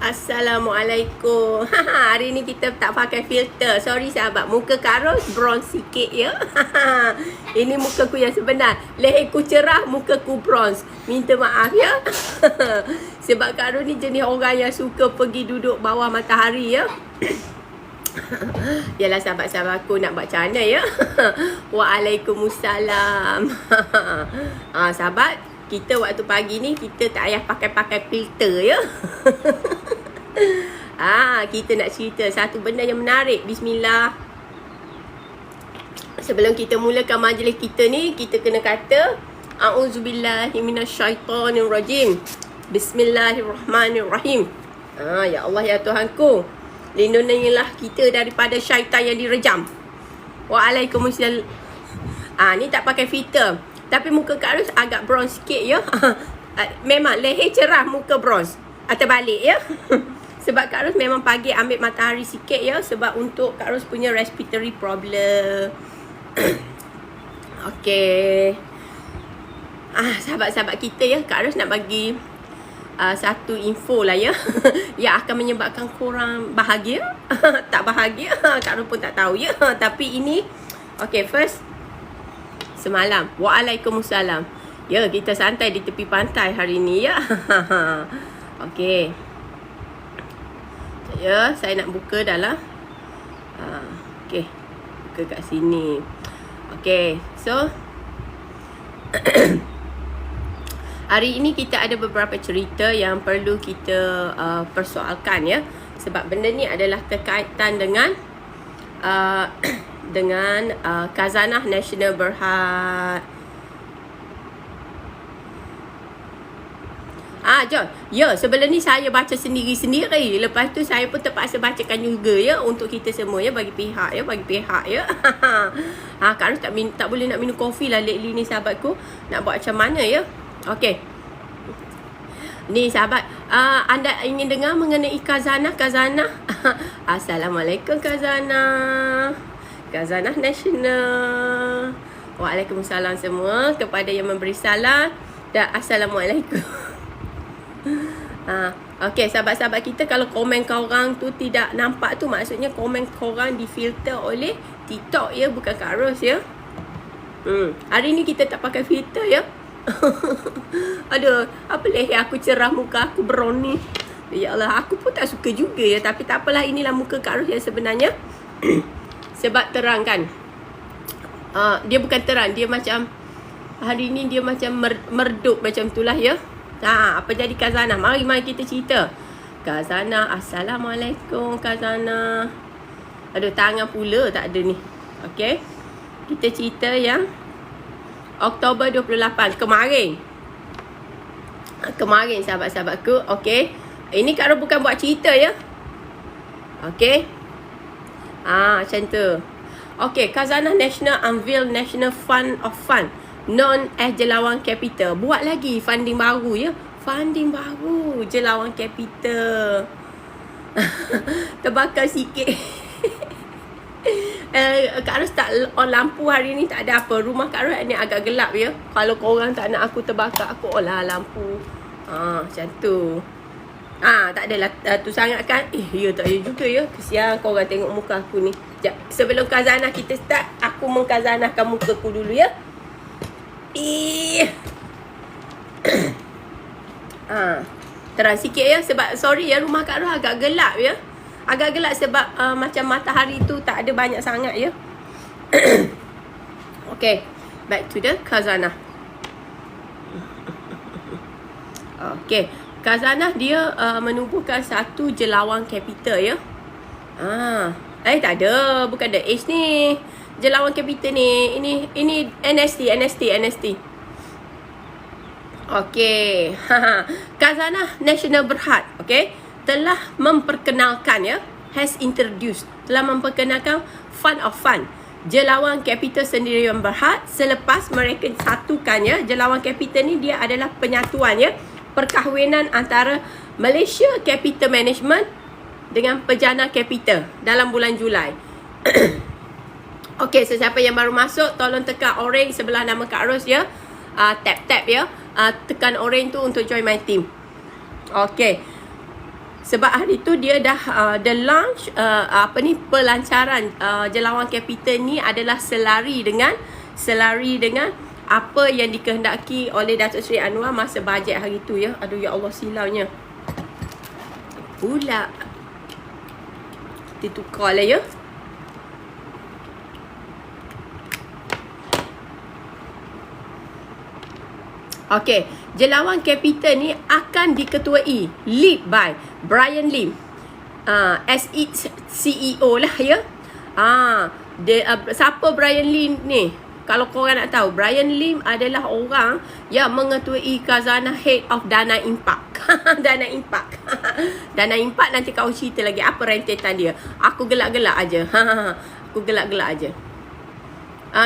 Assalamualaikum. Hari ni kita tak pakai filter. Sorry sahabat, muka Kak Ros bronze sikit ya. Ini muka ku yang sebenar. Leher ku cerah, muka ku bronze. Minta maaf ya. Sebab Kak Ros ni jenis orang yang suka pergi duduk bawah matahari ya. Yalah sahabat-sahabat aku nak buat macam mana ya. Waalaikumsalam. Sahabat, kita waktu pagi ni kita tak payah pakai-pakai filter ya. Kita nak cerita satu benda yang menarik. Bismillah. Sebelum kita mulakan majlis kita ni, kita kena kata A'udzubillahi minasyaitonirrajim. Bismillahirrahmanirrahim. Ya Allah ya Tuhanku, lindungilah kita daripada syaitan yang direjam. Waalaikumsalam. Ni tak pakai filter. Tapi muka Kak Ros agak bronze sikit ya. Memang leher cerah, muka bronze. Terbalik ya. Sebab Kak Ros memang pagi ambil matahari sikit ya. Sebab untuk Kak Ros punya respiratory problem. Okay. Sahabat-sahabat kita ya, Kak Ros nak bagi satu info lah ya. Yang akan menyebabkan korang bahagia. Tak bahagia, Kak Ros pun tak tahu ya. Tapi ini, okay, first, semalam, waalaikumsalam. Ya, kita santai di tepi pantai hari ni ya. Okay. Ya, saya nak buka dah lah. Okay, buka kat sini. Okay, so hari ini kita ada beberapa cerita yang perlu kita persoalkan ya. Sebab benda ni adalah terkaitan dengan Khazanah Nasional Berhad. John. Ya, sebelum ni saya baca sendiri-sendiri. Lepas tu saya pun terpaksa bacakan juga ya, untuk kita semua ya, bagi pihak ya. Kak Ros tak boleh nak minum kopi lah lately ni sahabatku. Nak buat macam mana ya? Okey. Ni sahabat, anda ingin dengar mengenai Khazanah? Assalamualaikum Khazanah Nasional. Waalaikumsalam semua kepada yang memberi salam dan Assalamualaikum. Okay, sahabat-sahabat kita, kalau komen korang tu tidak nampak tu, maksudnya komen korang difilter oleh TikTok ya, bukan Kak Ros ya. Hari ni kita tak pakai filter ya. Aduh, apa leher aku cerah, muka aku brown ni. Ya Allah, aku pun tak suka juga ya. Tapi tak apalah, inilah muka Kak Ros yang sebenarnya. Sebab terang kan. Dia bukan terang, dia macam hari ni dia macam merdup macam itulah ya. Apa jadi Khazanah? Mari kita cerita. Khazanah, Assalamualaikum Khazanah. Aduh, tangan pula tak ada ni. Okay, kita cerita yang Oktober 28 kemarin sahabat-sahabatku. Okay, ini Kak Ros bukan buat cerita ya. Okay, macam tu. Okay, Khazanah Nasional unveil National Fund of Fund known as Jelawang Capital. Buat lagi funding baru ya. Funding baru Jelawang Capital. Terbakar sikit. Kak Ros tak on lampu hari ni, tak ada apa. Rumah Kak Ros ni agak gelap ya. Kalau korang tak nak aku terbakar, aku on lah lampu. Macam tu. Tak adalah tu sangat kan. Ya tak ya juga ya. Kesian korang tengok muka aku ni. Sekejap, sebelum Khazanah kita start, aku mengkhazanahkan mukaku dulu ya. Terang sikit ya. Sebab sorry ya, rumah Kak Ros agak gelap ya. Agak gelap sebab macam matahari tu tak ada banyak sangat ya. Okay, back to the Khazanah. Okay, Khazanah dia menubuhkan satu jelawang capital ya. Tak ada, bukan The H ni. Jelawang Capital ni, ini NST. Okay. Khazanah Nasional Berhad, okay, telah memperkenalkan ya, telah memperkenalkan Fund of Fund, Jelawang Capital Sendirian Berhad, selepas mereka satukan ya. Jelawang Capital ni dia adalah penyatuan ya, perkahwinan antara Malaysia Capital Management dengan Pejana Capital dalam bulan Julai. Okay, sesiapa yang baru masuk, tolong tekan orange sebelah nama Kak Ros ya. Tap ya. Tekan orange tu untuk join my team. Okay. Sebab hari tu dia dah the launch pelancaran Jelawan Capital ni adalah selari dengan apa yang dikehendaki oleh Datuk Seri Anwar masa bajet hari tu ya. Aduh ya Allah, silaunya pula. Kita tukar lah ya. Okey, Jelawan Capital ni akan diketuai, lead by Brian Lim, as its CEO lah ya. Siapa Brian Lim ni? Kalau korang nak tahu, Brian Lim adalah orang yang mengetuai Khazanah Head of Dana Impak. Dana Impak. Dana Impak nanti kau cerita lagi apa rentetan dia. Aku gelak-gelak aja. Aku gelak-gelak aja.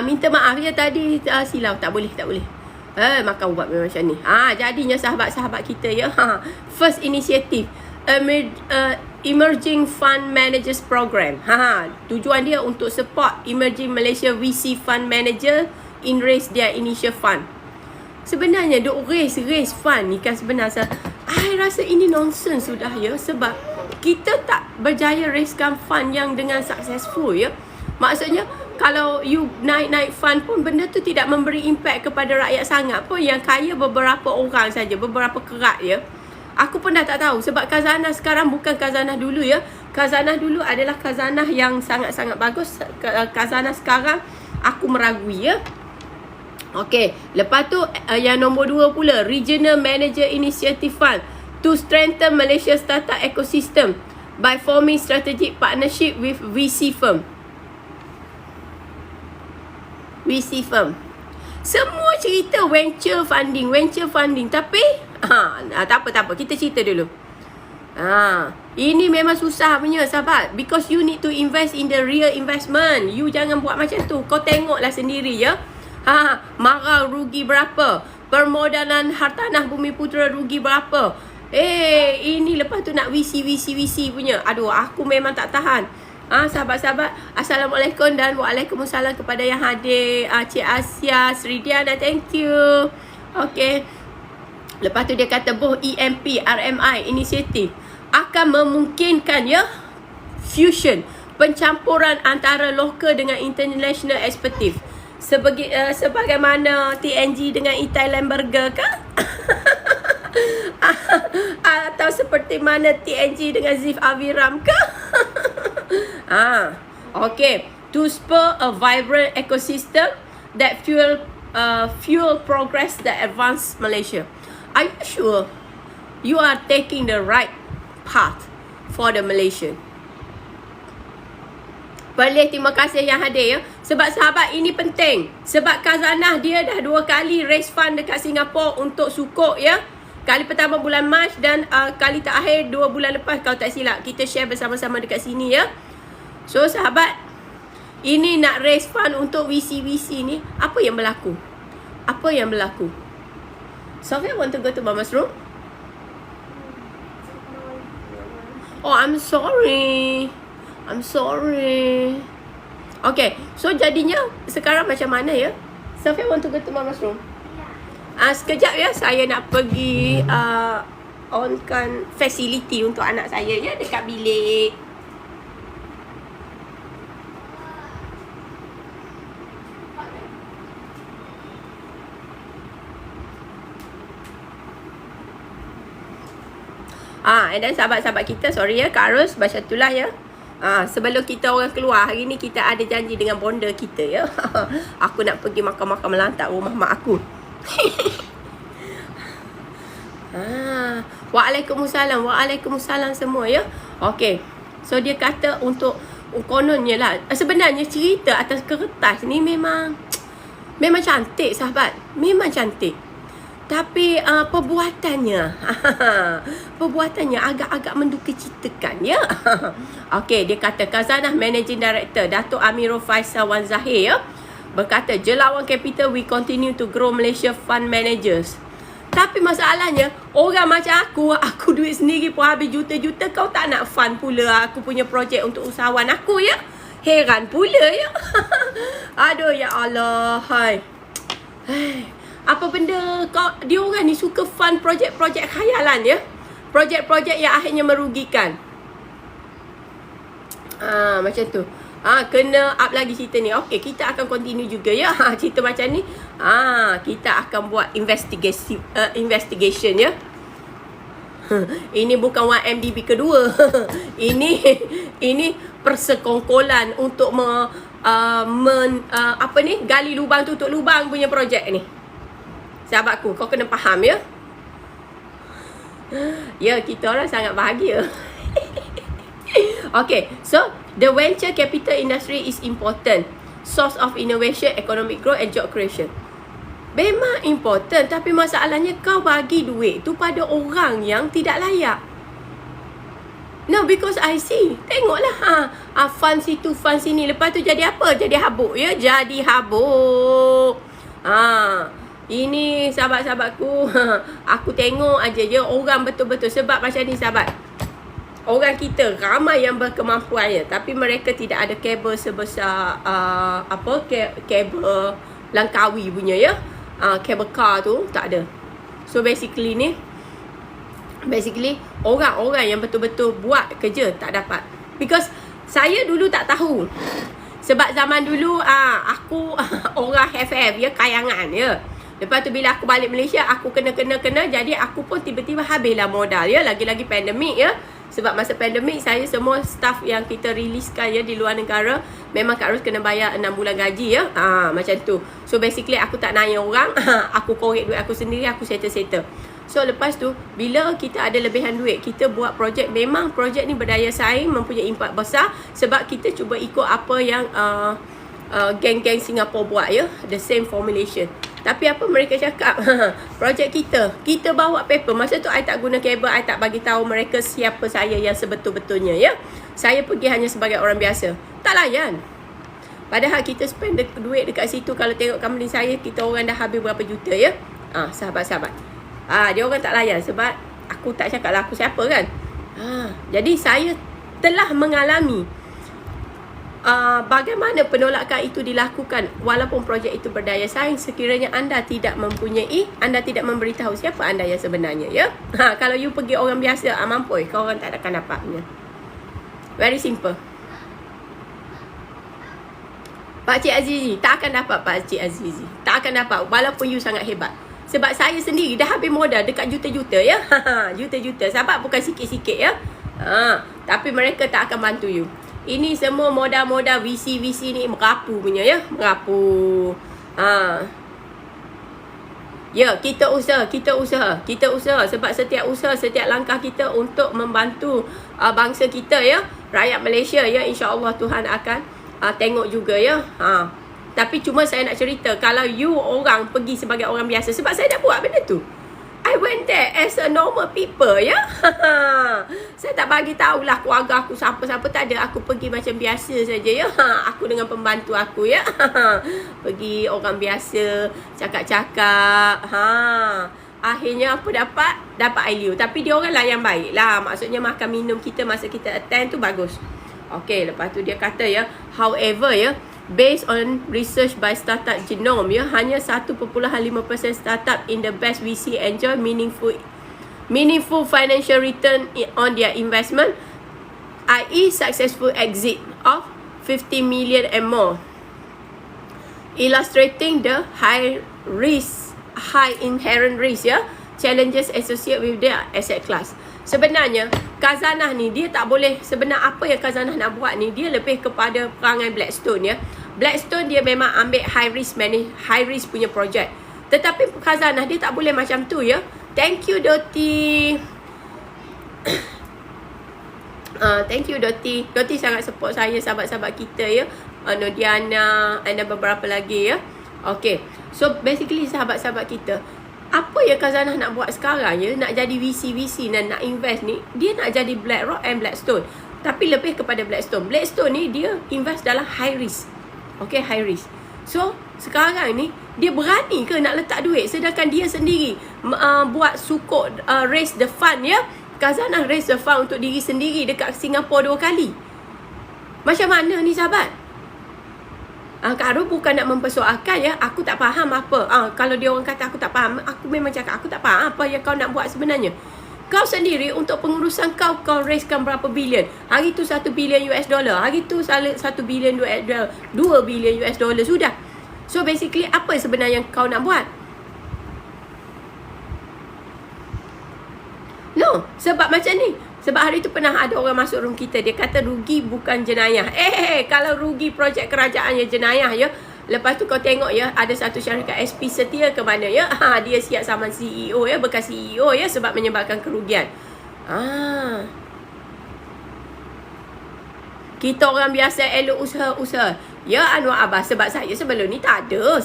Minta maaf ya tadi silau, tak boleh. Makan ubat memang macam ni. Jadinya sahabat-sahabat kita ya. First initiative, Emerging Fund Managers Program. Tujuan dia untuk support Emerging Malaysia VC Fund Manager in raise their initial fund. Sebenarnya duk raise fund ni kan sebenarnya I rasa ini nonsense sudah ya. Sebab kita tak berjaya raisekan fund yang dengan successful ya. Maksudnya kalau you naik fund pun benda tu tidak memberi impact kepada rakyat sangat pun. Yang kaya beberapa orang saja, beberapa kerat ya. Aku pun dah tak tahu sebab khazanah sekarang bukan khazanah dulu ya. Khazanah dulu adalah khazanah yang sangat-sangat bagus. Khazanah sekarang aku meragui ya. Okey, lepas tu yang nombor 2 pula, Regional Manager Initiative Fund to strengthen Malaysia startup ecosystem by forming strategic partnership with VC firm. Semua cerita venture funding. Tapi tak apa. Kita cerita dulu. Ini memang susah punya sahabat. Because you need to invest in the real investment. You jangan buat macam tu. Kau tengoklah sendiri ya. Marau rugi berapa? Permodalan Hartanah Bumi Putera rugi berapa? Ini lepas tu nak VC punya. Aduh, aku memang tak tahan. Sahabat-sahabat, Assalamualaikum dan Waalaikumsalam kepada yang hadir. Cik Asia, Sri Diana, thank you. Okay. Lepas tu dia kata both EMP, RMI inisiatif akan memungkinkan ya fusion, pencampuran antara lokal dengan international expertise. Sebagaimana TNG dengan Itai Lemberger ke? Atau seperti mana TNG dengan Zif Aviram ke? Okay. To spur a vibrant ecosystem that fuel progress that advance Malaysia. Are you sure you are taking the right path for the Malaysian? Boleh, terima kasih yang hadir ya. Sebab sahabat ini penting. Sebab khazanah dia dah 2 kali raise fund dekat Singapura untuk sukuk ya. Kali pertama bulan Mac dan kali terakhir 2 bulan lepas kalau tak silap. Kita share bersama-sama dekat sini ya. So sahabat, ini nak raise fund untuk VC ni, apa yang berlaku? Sofia want to go to Mama's room? Oh, I'm sorry. Okay, so jadinya sekarang macam mana ya? Sofia want to go to Mama's room? Sekejap ya, saya nak pergi onkan facility untuk anak saya ya dekat bilik. And then sahabat-sahabat kita, sorry ya Kak Ros, macam itulah ya. Sebelum kita orang keluar, hari ni kita ada janji dengan bonda kita ya. Aku nak pergi makan-makan melantak rumah mak aku. Waalaikumsalam semua ya. Okay, so dia kata untuk kononnya lah, sebenarnya cerita atas kertas ni memang cantik sahabat, memang cantik. Tapi perbuatannya agak-agak mendukacitakan ya. Okey, dia kata Khazanah Managing Director Datuk Amirul Faisal Wan Zahir ya, berkata Jelawan Capital we continue to grow Malaysia fund managers. Tapi masalahnya orang macam aku duit sendiri pun habis juta-juta, kau tak nak fund pula aku punya projek untuk usahawan aku ya. Heran pula ya. Aduh ya Allah, hai. Apa benda dia orang ni suka fund projek-projek khayalan ya. projek-projek yang akhirnya merugikan. Macam tu. Kena up lagi cerita ni. Okey, kita akan continue juga ya. Cerita macam ni. Kita akan buat investigation ya. Ini bukan 1MDB kedua. ini persekongkolan untuk gali lubang tutup lubang punya projek ni. Sahabatku, kau kena faham ya. Ya, kita orang sangat bahagia. Okay, so the venture capital industry is important source of innovation, economic growth and job creation. Memang important, tapi masalahnya kau bagi duit tu pada orang yang tidak layak. No, because I see. Tengoklah fund situ, fund sini. Lepas tu jadi apa? Jadi habuk ya. Jadi habuk. Ini sahabat-sahabatku. Aku tengok aja je orang betul-betul. Sebab macam ni sahabat. Orang kita ramai yang berkemampuan ya, tapi mereka tidak ada kabel sebesar kabel Langkawi punya ya. Kabel car tu tak ada. So basically orang-orang yang betul-betul buat kerja tak dapat. Because saya dulu tak tahu. Sebab zaman dulu aku orang FF ya, kayangan ya. Lepas tu bila aku balik Malaysia, aku kena jadi aku pun tiba-tiba habislah modal ya, lagi-lagi pandemik ya. Sebab masa pandemik saya semua staff yang kita riliskan ya di luar negara, memang Kak Ros kena bayar 6 bulan gaji ya. Macam tu. So basically aku tak nanya orang, aku korek duit aku sendiri, aku settle. So lepas tu bila kita ada lebihan duit, kita buat projek, memang projek ni berdaya saing, mempunyai impak besar sebab kita cuba ikut apa yang geng-geng Singapura buat ya, the same formulation. Tapi apa mereka cakap? Projek kita bawa paper. Masa tu I tak guna kabel, I tak bagi tahu mereka siapa saya yang sebetul-betulnya ya. Saya pergi hanya sebagai orang biasa. Tak layan. Padahal kita spend duit dekat situ. Kalau tengok company saya, kita orang dah habis berapa juta ya. Sahabat-sahabat. Dia orang tak layan sebab aku tak cakap lah aku siapa kan. Jadi saya telah mengalami bagaimana penolakan itu dilakukan walaupun projek itu berdaya saing, sekiranya anda tidak memberitahu siapa anda yang sebenarnya ya. Kalau you pergi orang biasa, mampoi, kau orang tak akan dapatnya. Very simple. Pakcik Azizi tak akan dapat. Pakcik Azizi tak akan dapat walaupun you sangat hebat. Sebab saya sendiri dah habis modal dekat juta-juta ya. Juta-juta. Sahabat, bukan sikit-sikit ya. Tapi mereka tak akan bantu you. Ini semua modal-modal VC ni merapu punya ya. Merapu. Ya, kita usaha. Sebab setiap usaha, setiap langkah kita untuk membantu bangsa kita ya. Rakyat Malaysia ya. InsyaAllah Tuhan akan tengok juga ya. Tapi cuma saya nak cerita, kalau you orang pergi sebagai orang biasa, sebab saya dah buat benda tu. I went there as a normal people ya. Saya tak bagi tahulah keluarga aku siapa-siapa, tak ada. Aku pergi macam biasa saja ya. Aku dengan pembantu aku ya. Pergi orang biasa, cakap-cakap. Akhirnya apa dapat? Dapat ILU. Tapi dia orang lah yang baik lah. Maksudnya makan minum kita masa kita attend tu bagus. Okay, lepas tu dia kata ya, however ya, based on research by Startup Genome ya, hanya 1.5% startup in the best VC enjoy meaningful financial return on their investment, i.e. successful exit of 50 million and more, illustrating the high inherent risk ya, challenges associated with their asset class. Sebenarnya Khazanah ni dia tak boleh, sebenarnya apa yang Khazanah nak buat ni, dia lebih kepada perangai Blackstone ya. Blackstone dia memang ambil high risk punya projek. Tetapi Khazanah dia tak boleh macam tu ya. Thank you Doti. Thank you Doti. Doti sangat support saya, sahabat-sahabat kita ya. Nodiana dan beberapa lagi ya. Okay. So basically sahabat-sahabat kita, apa yang Khazanah nak buat sekarang ya, nak jadi VC dan nak invest ni, dia nak jadi BlackRock and Blackstone. Tapi lebih kepada Blackstone. Blackstone ni dia invest dalam high risk. Okay, high risk. So sekarang ni dia berani ke nak letak duit, sedangkan dia sendiri buat sukuk raise the fund ya. Khazanah raise the fund untuk diri sendiri dekat Singapura 2 kali. Macam mana ni sahabat? Kak Ros bukan nak mempersoalkan ya. Aku tak faham apa. Kalau dia orang kata aku tak faham, aku memang cakap aku tak faham apa yang kau nak buat sebenarnya. Kau sendiri untuk pengurusan kau raiskan berapa bilion. Hari tu 1 bilion US dollar. Hari tu 1 bilion US dollar. 2 bilion US dollar sudah. So basically apa sebenarnya yang kau nak buat? No, sebab macam ni. Sebab hari tu pernah ada orang masuk room kita. Dia kata rugi bukan jenayah. Kalau rugi projek kerajaan ya jenayah ya. Lepas tu kau tengok ya, ada satu syarikat SP Setia ke mana ya. Dia siap saman CEO ya, bekas CEO ya, sebab menyebabkan kerugian. Kita orang biasa elok usaha-usaha. Ya Anwar Abbas, sebab saya sebelum ni tak ada.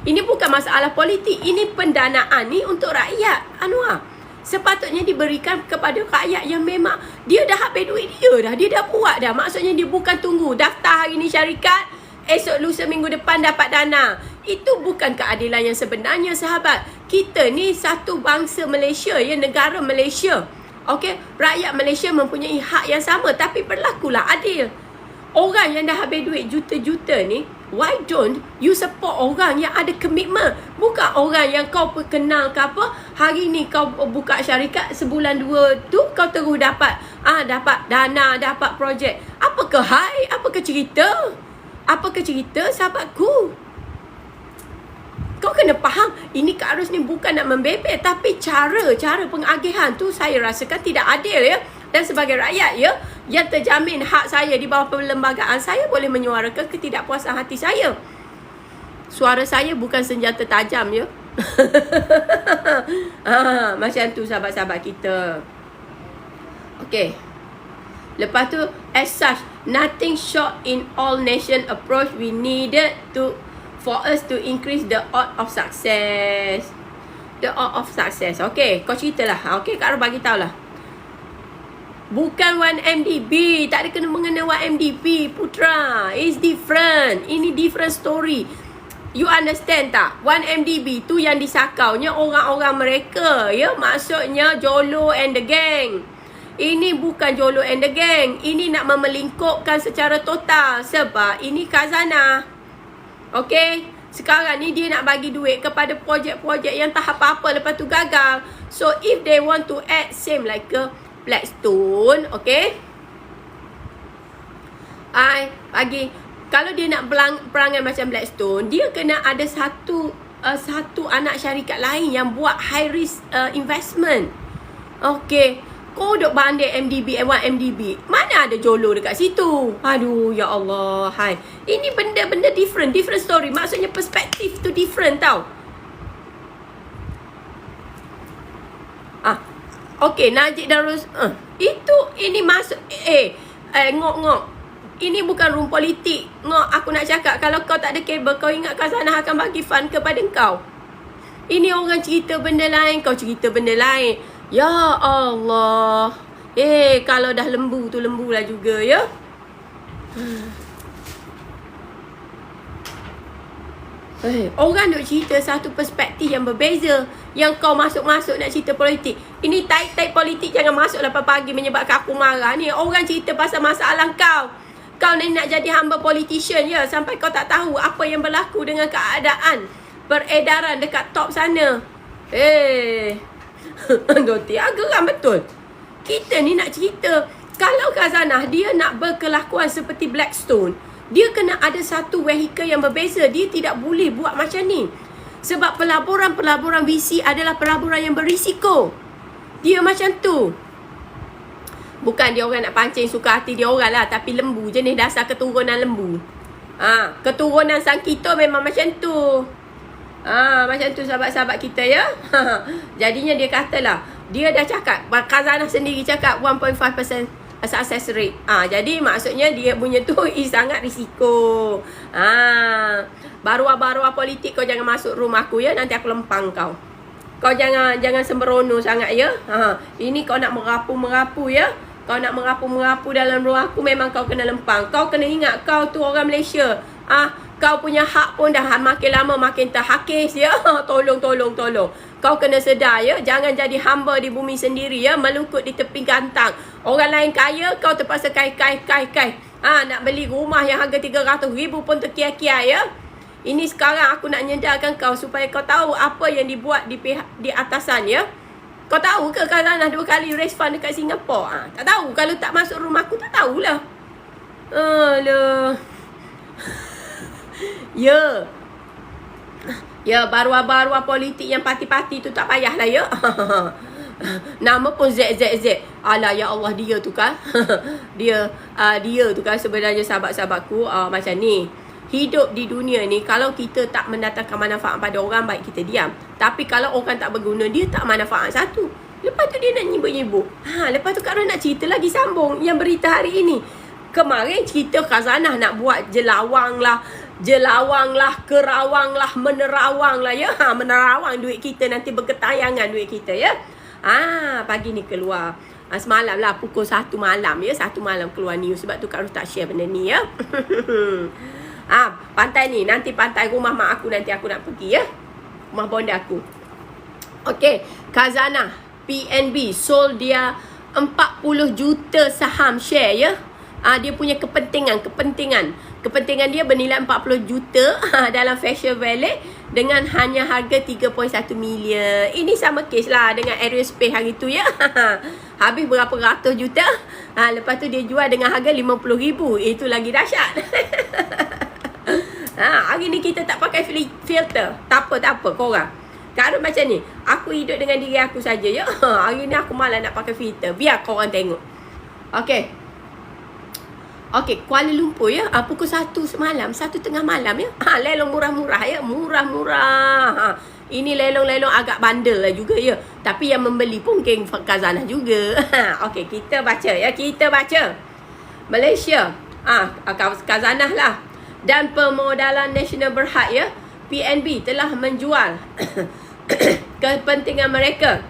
Ini bukan masalah politik. Ini pendanaan ni untuk rakyat Anwar. Sepatutnya diberikan kepada rakyat yang memang dia dah habis duit dia dah. Dia dah buat dah. Maksudnya dia bukan tunggu daftar hari ni syarikat, esok lusa minggu depan dapat dana. Itu bukan keadilan yang sebenarnya sahabat. Kita ni satu bangsa Malaysia ya, negara Malaysia. Okey, rakyat Malaysia mempunyai hak yang sama, tapi berlakulah adil. Orang yang dah habis duit juta-juta ni, why don't you support orang yang ada komitmen? Bukan orang yang kau kenal ke apa, hari ni kau buka syarikat, sebulan dua tu kau terus dapat dapat dana, dapat projek. Apakah apakah cerita? Apakah cerita sahabatku? Kau kena faham, ini Kak Ros ni bukan nak membebel, tapi cara pengagihan tu saya rasakan tidak adil ya. Dan sebagai rakyat ya, yang terjamin hak saya di bawah perlembagaan, saya boleh menyuarakan ketidakpuasan hati saya. Suara saya bukan senjata tajam ya. Macam tu sahabat-sahabat kita. Okay. Lepas tu, as such, nothing short in all nation approach we needed for us to increase the odds of success. The odds of success. Okay, kau ceritalah. Okay, Kak Ros bagi tahulah. Bukan 1MDB. Tak ada kena mengenai 1MDB, Putra. It's different. Ini different story. You understand tak? 1MDB tu yang disakaunya orang-orang mereka. Ya, maksudnya Jolo and the gang. Ini bukan Jolo and the gang. Ini nak memelingkupkan secara total. Sebab ini khazanah. Okay? Sekarang ni dia nak bagi duit kepada projek-projek yang tak apa-apa, lepas tu gagal. So if they want to act same like a Blackstone, okay? Bagi kalau dia nak perangai macam Blackstone, dia kena ada satu anak syarikat lain yang buat high risk investment. Okay. Kau duk banding MDB, 1MDB. Mana ada Jolo dekat situ? Aduh, ya Allah. Hai. Ini benda-benda different story. Maksudnya perspektif tu different tau. Okay, Najib Darus. Ini masuk. Ngok. Ini bukan room politik. Ngok, aku nak cakap. Kalau kau tak ada kabel, kau ingat Khazanah akan bagi fund kepada kau. Ini orang cerita benda lain, kau cerita benda lain. Ya Allah. Kalau dah lembu tu lembulah juga ya. Orang duk cerita satu perspektif yang berbeza. Yang kau masuk-masuk nak cerita politik. Ini taik-taik politik jangan masuklah pagi menyebabkan aku marah ni. Orang cerita pasal masalah kau. Kau ni nak jadi hamba politician ya. Sampai kau tak tahu apa yang berlaku dengan keadaan peredaran dekat top sana. Doti, geram betul. Kita ni nak cerita. Kalau Khazanah dia nak berkelakuan seperti Blackstone, dia kena ada satu vehikel yang berbeza. Dia tidak boleh buat macam ni. Sebab pelaburan VC adalah pelaburan yang berisiko. Dia macam tu. Bukan dia orang nak pancing suka hati dia orang lah, tapi lembu, jenis dasar keturunan lembu. Keturunan sang kita memang macam tu. Macam tu sahabat-sahabat kita ya. Jadinya dia katalah, dia dah cakap, Khazanah sendiri cakap 1.5% success rate. Jadi maksudnya dia punya tu sangat risiko. Baruah-baruah politik kau jangan masuk rumah aku ya, nanti aku lempang kau. Kau jangan sembrono sangat ya. Ini kau nak merapu-merapu ya. Kau nak merapu-merapu dalam rumah aku, memang kau kena lempang. Kau kena ingat kau tu orang Malaysia. Kau punya hak pun dah makin lama makin terhakis ya. Tolong. Kau kena sedar ya. Jangan jadi hamba di bumi sendiri ya. Melukut di tepi gantang. Orang lain kaya, kau terpaksa kai. Nak beli rumah yang harga 300,000 pun terkiai-kiai ya. Ini sekarang aku nak nyedarkan kau supaya kau tahu apa yang dibuat di atasan ya. Kau tahu ke Khazanah 2 kali raise fund dekat Singapura? Tak tahu. Kalau tak masuk rumah aku, tak tahulah. Alah. Ya. Ya, baru-baru politik yang parti-parti tu tak payahlah ya. Nama pun ZZZ. Alah ya Allah, dia tu kan. dia tu kan sebenarnya sahabat-sahabatku macam ni. Hidup di dunia ni, kalau kita tak mendatangkan manfaat pada orang, baik kita diam. Tapi kalau orang tak berguna, dia tak manfaat satu. Lepas tu dia nak nyibuk-nyibuk. Lepas tu Kak Ros nak cerita lagi, sambung yang berita hari ini. Kemarin cerita Khazanah nak buat jelawang lah, kerawang lah, menerawang lah ya. Menerawang duit kita, nanti berketayangan duit kita ya. Pagi ni keluar. Semalam lah pukul 1 malam ya. 1 malam keluar news. Sebab tu Kak Ros tak share benda ni ya. Pantai ni, nanti pantai rumah mak aku, nanti aku nak pergi ya. Rumah bonda aku. Okey, Khazanah PNB sold dia 40 juta saham share ya. Dia punya kepentingan dia bernilai 40 juta dalam Fashion Valley dengan hanya harga 3.1 million. Ini sama kes lah dengan Aerospace hari tu ya. Habis berapa ratus juta. Lepas tu dia jual dengan harga 50,000. Itu lagi dahsyat. Hari ni kita tak pakai filter. Tak apa korang. Kak Ros macam ni, aku hidup dengan diri aku saja ya. Hari ni aku malas nak pakai filter. Biar korang tengok. Okey, Kuala Lumpur ya. Pukul 1 semalam, 1 tengah malam ya. Lelong murah-murah ya. Murah-murah. Ini lelong-lelong agak bandel lah juga ya. Tapi yang membeli pun geng Khazanah juga. Okey, kita baca ya. Malaysia. Khazanah lah. Dan Permodalan Nasional Berhad ya. PNB telah menjual kepentingan mereka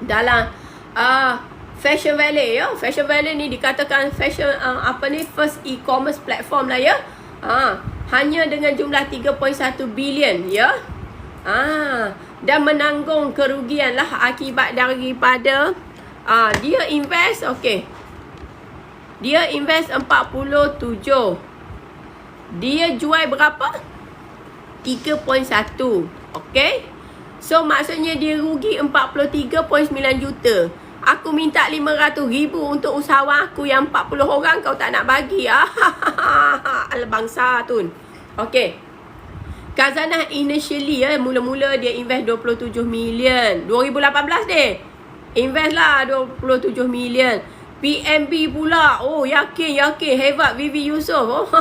dalam Fashion Valley ya. Fashion Valley ni dikatakan first e-commerce platform lah ya. Hanya dengan jumlah 3.1 bilion ya. Dan menanggung kerugian lah akibat daripada dia invest Dia invest 47. Dia jual berapa? 3.1. Okey. So maksudnya dia rugi 43.9 juta. Aku minta 500,000 untuk usahawan aku yang 40 orang, kau tak nak bagi. Al-bangsa tu. Okey. Khazanah initially mula-mula dia invest 27 million. 2018 deh. Invest lah 27 million. PNB pula. Yakin. Hebat Vivi Yusof.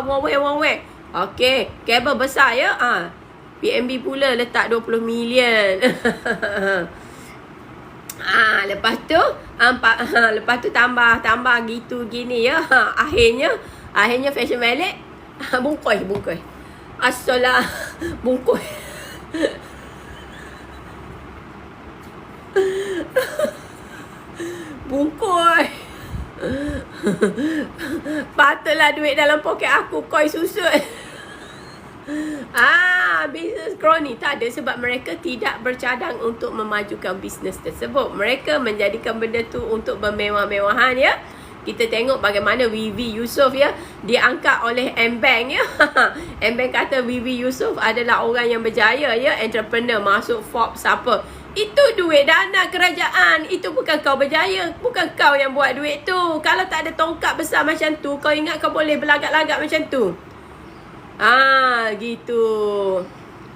Wong weh. Okey. Kabel besar ya. PNB pula letak 20 million. Lepas tu tambah gitu gini ya. Akhirnya Fashion Valley bungkus. Asalah bungkus. Bungkus. Patutlah duit dalam poket aku koi susut. Bisnes kroni tak ada sebab mereka tidak bercadang untuk memajukan bisnes tersebut. Mereka menjadikan benda tu untuk bermewah-mewahan ya. Kita tengok bagaimana Vivi Yusof ya, diangkat oleh M-Bank ya. M-Bank kata Vivi Yusof adalah orang yang berjaya ya, entrepreneur, masuk Forbes apa. Itu duit dana kerajaan. Itu bukan kau berjaya. Bukan kau yang buat duit tu. Kalau tak ada tongkat besar macam tu, kau ingat kau boleh berlagak-lagak macam tu? Gitu.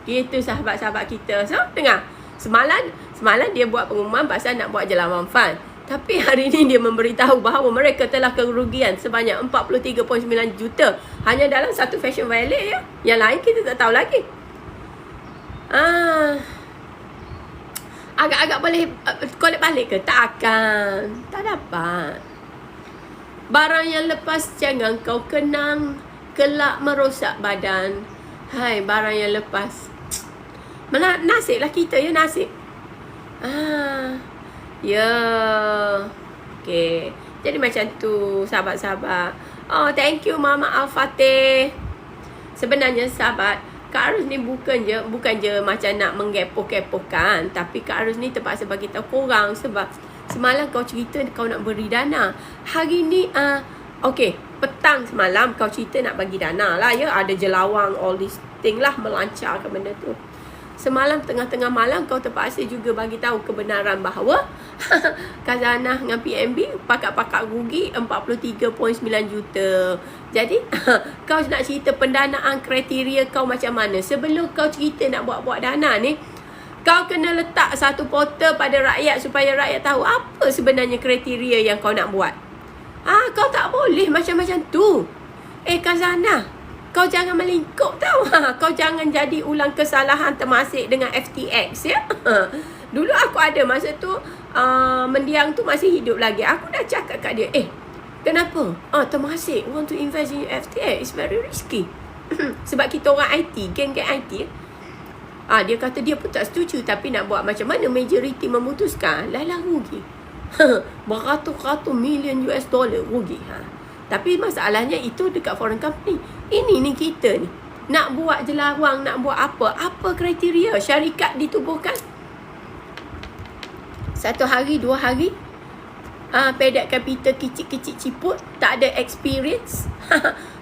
Gitu sahabat-sahabat kita. So, dengar. Semalam dia buat pengumuman pasal nak buat jelawang fund. Tapi hari ni dia memberitahu bahawa mereka telah kerugian sebanyak 43.9 juta. Hanya dalam satu Fashion Valley ya. Yang lain kita tak tahu lagi. Agak-agak boleh collect balik ke? Tak akan. Tak dapat. Barang yang lepas jangan kau kenang, kelak merosak badan. Hai, barang yang lepas. Nasib lah kita ya, nasib. Ya. Okay. Jadi macam tu sahabat-sahabat. Thank you Mama Al-Fatih. Sebenarnya sahabat, Kak Ros ni bukan je macam nak menggepoh-gepohkan. Tapi Kak Ros ni terpaksa bagi tahu korang sebab semalam kau cerita kau nak beri dana. Hari ni petang semalam kau cerita nak bagi dana lah ya. Ada jelawang all this thing lah, melancarkan benda tu. Semalam tengah-tengah malam kau terpaksa juga bagi tahu kebenaran bahawa Khazanah dengan PNB pakak-pakak rugi 43.9 juta. Jadi kau nak cerita pendanaan kriteria kau macam mana? Sebelum kau cerita nak buat-buat dana ni, kau kena letak satu portal pada rakyat supaya rakyat tahu apa sebenarnya kriteria yang kau nak buat. Kau tak boleh macam-macam tu. Khazanah, kau jangan melingkup tau. Kau jangan jadi ulang kesalahan Temasek dengan FTX ya. Dulu aku ada masa tu mendiang tu masih hidup lagi. Aku dah cakap kat dia, kenapa? Temasek want to invest in FTX. It's very risky. Sebab kita orang IT, geng-geng IT. Dia kata dia pun tak setuju, tapi nak buat macam mana majoriti memutuskan. Lah rugi. Beratus-ratus million US dollar rugi. Tapi masalahnya itu dekat foreign company. Ini ni kita ni nak buat je lawang, nak buat apa? Apa kriteria? Syarikat ditubuhkan 1 hari, 2 hari, paid capital kicik-kicik ciput, tak ada experience.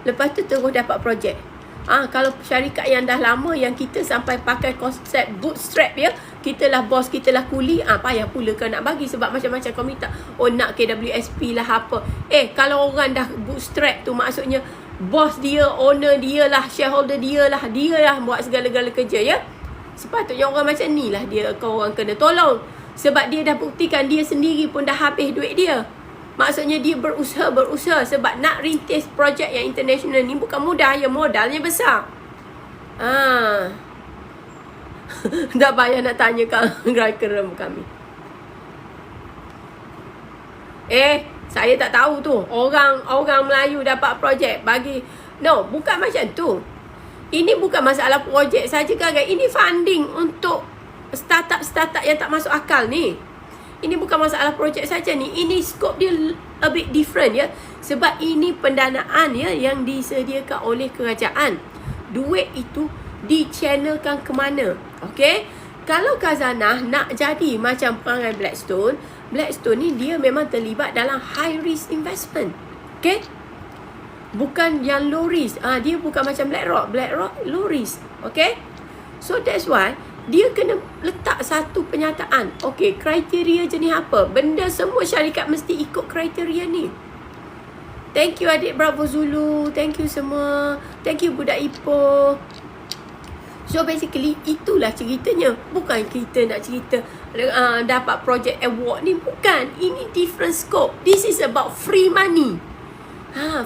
Lepas tu terus dapat projek. Kalau syarikat yang dah lama, yang kita sampai pakai konsep bootstrap ya, kita lah bos, kita lah kuli, payah pula kau nak bagi sebab macam-macam kau minta. Nak KWSP lah apa. Kalau orang dah bootstrap tu maksudnya bos dia, owner dia lah, shareholder dia lah buat segala-gala kerja ya. Sepatutnya orang macam ni lah kau orang kena tolong. Sebab dia dah buktikan dia sendiri pun dah habis duit dia. Maksudnya dia berusaha sebab nak rintis projek yang international ni bukan mudah ya, modalnya besar. Tak payah nak tanya kerem kami. Saya tak tahu tu. Orang Melayu dapat projek bagi. No, bukan macam tu. Ini bukan masalah projek saja kan. Ini funding untuk startup yang tak masuk akal ni. Ini bukan masalah projek saja ni. Ini scope dia a bit different ya. Sebab ini pendanaan ya yang disediakan oleh kerajaan. Duit itu di-channelkan ke mana? Okey? Kalau Khazanah nak jadi macam perangai Blackstone ni dia memang terlibat dalam high risk investment. Okey? Bukan yang low risk. Dia bukan macam BlackRock low risk. Okey? So that's why dia kena letak satu penyataan. Okey, kriteria jenis apa? Benda semua syarikat mesti ikut kriteria ni. Thank you adik Bravo Zulu. Thank you semua. Thank you budak Ipoh. So basically itulah ceritanya. Bukan kita nak cerita dapat project award ni. Bukan. Ini different scope. This is about free money.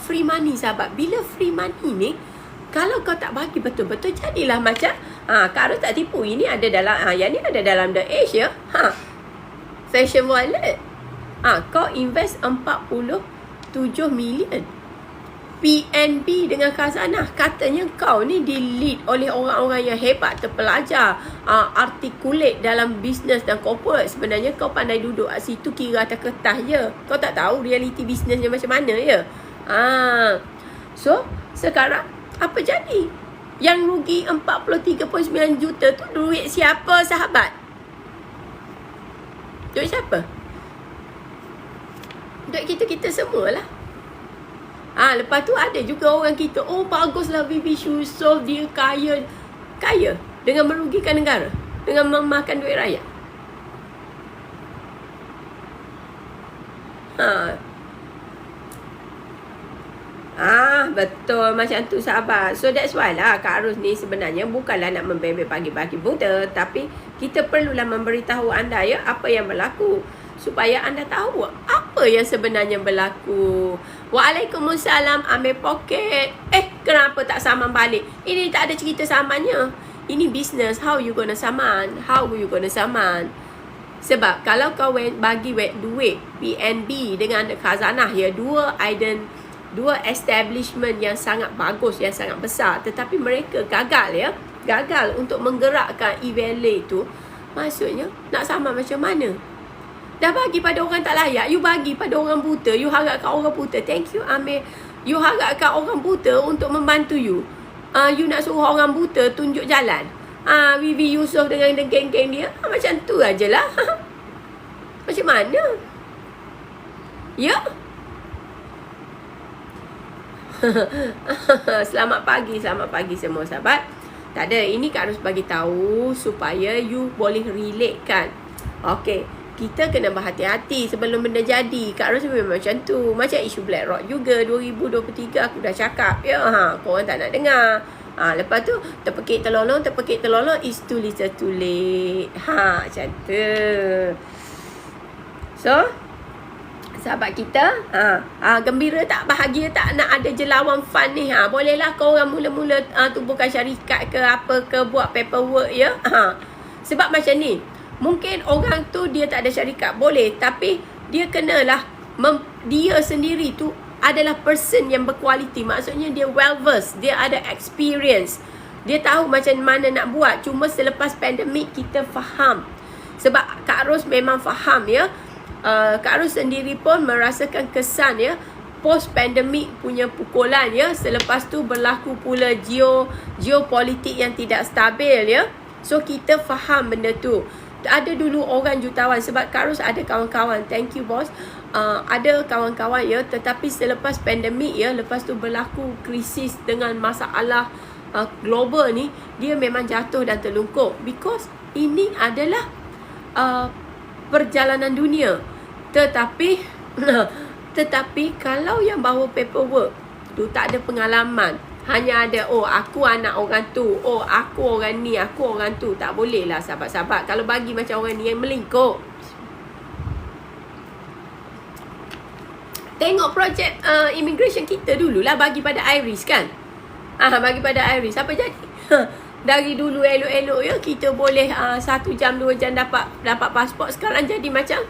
Free money sahabat. Bila free money ni, kalau kau tak bagi betul-betul, jadilah macam Kak Ros tak tipu. Ini ada dalam yang ni ada dalam The Age ya. Fashion wallet. Kau invest 47 million. PNB dengan Khazanah. Katanya kau ni di-lead oleh orang-orang yang hebat, terpelajar, articulate dalam bisnes dan corporate. Sebenarnya kau pandai duduk kat situ kira atas kertas je. Kau tak tahu reality bisnesnya macam mana ya. So sekarang apa jadi? Yang rugi 43.9 juta tu duit siapa sahabat? Duit siapa? Duit kita semualah. Lepas tu ada juga orang kita, baguslah Bibi Yusof, dia kaya. Kaya dengan merugikan negara, dengan memakan duit rakyat. Betul macam tu sahabat. So that's why lah Kak Ros ni sebenarnya bukanlah nak membebek pagi-pagi buta, tapi kita perlulah memberitahu anda ya apa yang berlaku supaya anda tahu apa yang sebenarnya berlaku. Waalaikumsalam ambil poket. Kenapa tak saman balik? Ini tak ada cerita samannya. Ini business. How you gonna saman? Sebab kalau kau bagi duit PNB dengan Khazanah ya, dua establishment yang sangat bagus, yang sangat besar, tetapi mereka gagal untuk menggerakkan e-valet tu. Maksudnya nak sama macam mana? Dah bagi pada orang tak layak, you bagi pada orang buta, you harapkan orang buta. Thank you Amir. You harapkan orang buta untuk membantu you. You nak suruh orang buta tunjuk jalan. Bibi Yusof dengan geng-geng dia, macam tu ajalah. Macam mana? Ya? Selamat pagi semua sahabat. Tak ada. Ini Kak Ros bagi tahu supaya you boleh relate kan. Okey, kita kena berhati-hati sebelum benda jadi. Kak Ros memang macam tu. Macam isu BlackRock juga 2023 aku dah cakap ya. Korang tak nak dengar. Lepas tu terpekik terlolong is too little too late. Macam tu. So, sahabat kita, gembira tak, bahagia tak nak ada Jelawan Fund ni? Bolehlah korang mula-mula tubuhkan syarikat ke apa ke, buat paperwork ya. Sebab macam ni, mungkin orang tu dia tak ada syarikat, boleh, tapi dia kenalah dia sendiri tu adalah person yang berkualiti. Maksudnya dia well versed, dia ada experience, dia tahu macam mana nak buat. Cuma selepas pandemik kita faham. Sebab Kak Ros memang faham ya. Kak Ros sendiri pun merasakan kesan ya, post pandemik punya pukulan ya. Selepas tu berlaku pula geopolitik yang tidak stabil ya. So kita faham benda tu. Ada dulu orang jutawan, sebab Kak Ros ada kawan-kawan, thank you boss, ada kawan-kawan ya, tetapi selepas pandemik ya, lepas tu berlaku krisis dengan masalah global ni, dia memang jatuh dan terlungkup. Because ini adalah perjalanan dunia. Tetapi kalau yang bawa paperwork tu tak ada pengalaman, hanya ada aku anak orang tu, aku orang ni, aku orang tu, tak boleh lah sahabat-sahabat. Kalau bagi macam orang ni yang melingkup. Tengok projek immigration kita dululah, bagi pada Iris kan. Bagi pada Iris, apa jadi? Dari dulu elok-elok ya, kita boleh 1 jam 2 jam dapat pasport. Sekarang jadi macam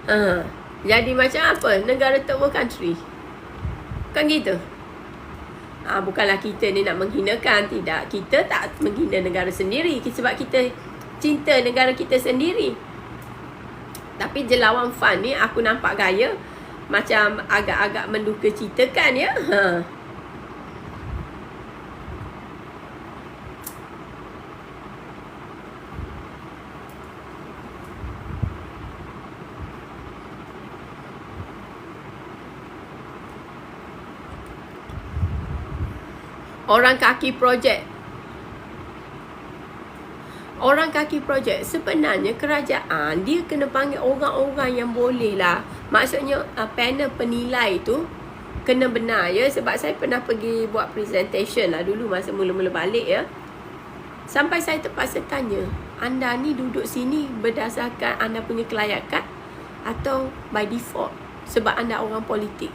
apa? Negara third world country. Kan gitu. Bukanlah kita ni nak menghinakan, tidak. Kita tak menghina negara sendiri sebab kita cinta negara kita sendiri. Tapi Jelawan Fund ni aku nampak gaya macam agak-agak menduka citakan ya. Orang kaki projek sebenarnya kerajaan dia kena panggil orang-orang yang boleh lah. Maksudnya panel penilai tu kena benar ya. Sebab saya pernah pergi buat presentation lah dulu masa mula-mula balik ya. Sampai saya terpaksa tanya, anda ni duduk sini berdasarkan anda punya kelayakan atau by default sebab anda orang politik?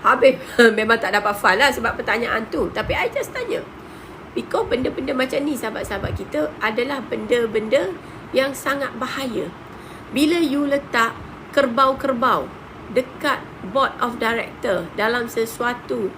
Habis memang tak dapat file lah sebab pertanyaan tu. Tapi I just tanya. Because benda-benda macam ni sahabat-sahabat kita adalah benda-benda yang sangat bahaya. Bila you letak kerbau-kerbau dekat board of director dalam sesuatu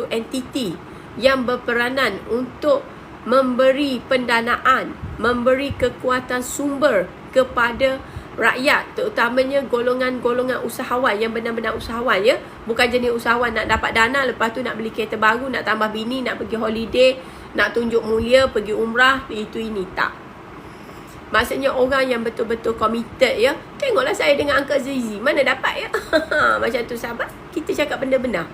entiti yang berperanan untuk memberi pendanaan, memberi kekuatan sumber kepada rakyat, terutamanya golongan-golongan usahawan yang benar-benar usahawan ya. Bukan jenis usahawan nak dapat dana, lepas tu nak beli kereta baru, nak tambah bini, nak pergi holiday, nak tunjuk mulia, pergi umrah, itu ini. Tak. Maksudnya orang yang betul-betul committed ya. Tengoklah saya dengan Uncle Zizi, mana dapat ya. Macam tu sahabat, kita cakap benda benar.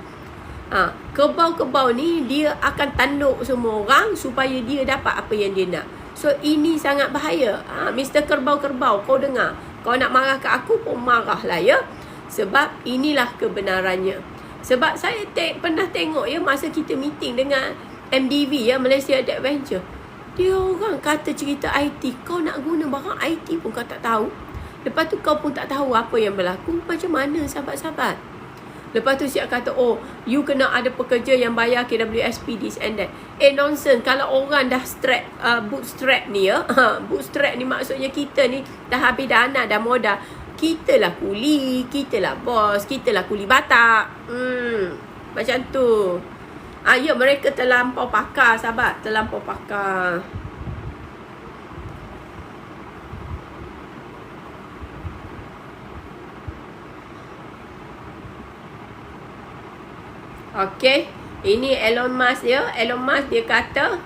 Kerbau-kerbau ni dia akan tanduk semua orang supaya dia dapat apa yang dia nak. So ini sangat bahaya. Mr. Kerbau-kerbau, kau dengar. Kau nak marah ke aku pun marahlah ya. Sebab inilah kebenarannya. Sebab saya pernah tengok ya, masa kita meeting dengan MDV ya, Malaysia Adventure. Dia orang kata cerita IT. Kau nak guna barang IT pun kau tak tahu. Lepas tu kau pun tak tahu apa yang berlaku. Macam mana sahabat-sahabat? Lepas tu siap kata, you kena ada pekerja yang bayar KWSP this and that. Nonsense. Kalau orang dah bootstrap ni ya. Bootstrap ni maksudnya kita ni dah habis dana, dah modal. Kita lah kuli, kita lah bos, kita lah kuli batak. Macam tu. Ya, mereka terlampau pakar sahabat. Terlampau pakar. Okay, ini Elon Musk ya. Elon Musk dia kata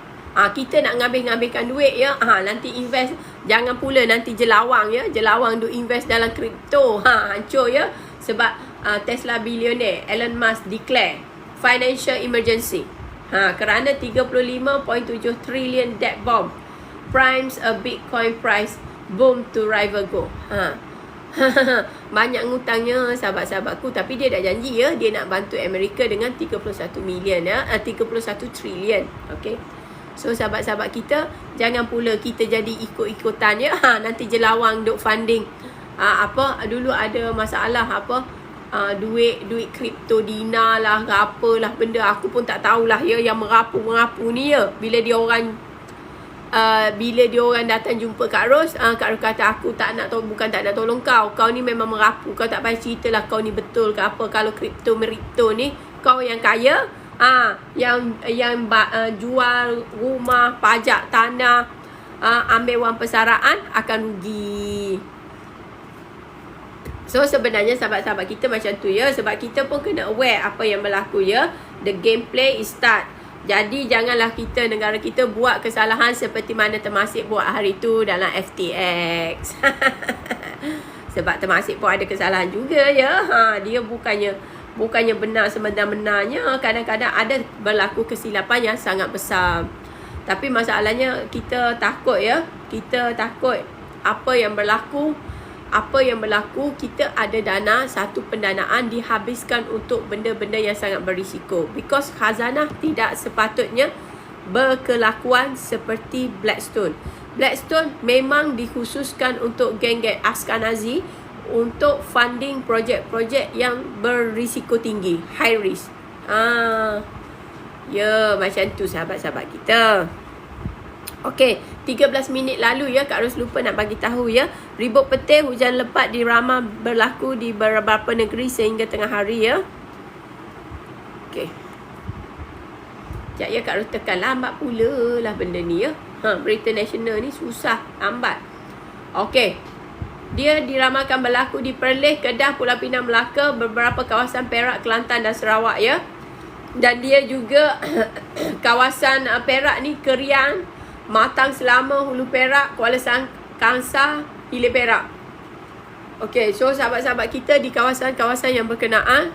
kita nak ngambil-ngambilkan duit ya. Nanti invest, jangan pula nanti jelawang ya. Jelawang duk invest dalam kripto. Hancur ya. Sebab Tesla billionaire Elon Musk declare financial emergency. Kerana 35.7 trilion debt bomb primes a Bitcoin price boom to rival gold. Banyak ngutangnya sahabat-sahabatku, tapi dia dah janji ya, dia nak bantu Amerika dengan 31 trilion. Okey. So sahabat-sahabat kita, jangan pula kita jadi ikut-ikutan ya. Nanti je lawang duk funding. Dulu ada masalah duit kripto Dina lah, apalah benda aku pun tak tahulah ya, yang merapu ni ya. Bila dia orang datang jumpa Kak Ros, Kak Ros kata aku bukan tak nak tolong kau ni memang merapu, kau tak payah ceritalah kau ni betul ke apa. Kalau kripto merito ni kau yang kaya, yang jual rumah, pajak tanah, ambil wang persaraan akan rugi. So sebenarnya sahabat-sahabat kita macam tu ya, sebab kita pun kena aware apa yang berlaku ya. The gameplay is start. Jadi janganlah negara kita buat kesalahan seperti mana Temasek buat hari tu dalam FTX. Sebab Temasek pun ada kesalahan juga ya. Dia bukannya benar sebenar-benarnya. Kadang-kadang ada berlaku kesilapan yang sangat besar. Tapi masalahnya kita takut ya. Kita takut apa yang berlaku, kita ada dana, satu pendanaan dihabiskan untuk benda-benda yang sangat berisiko. Because khazanah tidak sepatutnya berkelakuan seperti Blackstone. Blackstone memang dikhususkan untuk geng-geng Ashkenazi untuk funding projek-projek yang berisiko tinggi, high risk. Ya, macam tu sahabat-sahabat kita. Okey, 13 minit lalu ya, Kak Ros lupa nak bagi tahu ya. Ribut petir, hujan lebat di Rama berlaku di beberapa negeri sehingga tengah hari ya. Okey. Sekejap ya, Kak Ros tekan. Lambat pula lah benda ni ya. Berita nasional ni susah, lambat. Okey. Dia diramalkan berlaku di Perlis, Kedah, Pulau Pinang, Melaka, beberapa kawasan Perak, Kelantan dan Sarawak ya. Dan dia juga kawasan Perak ni Kerian, Matang, Selama, Hulu Perak, Kuala Kangsar, Hilir Perak. Okey, so sahabat-sahabat kita di kawasan-kawasan yang berkenaan,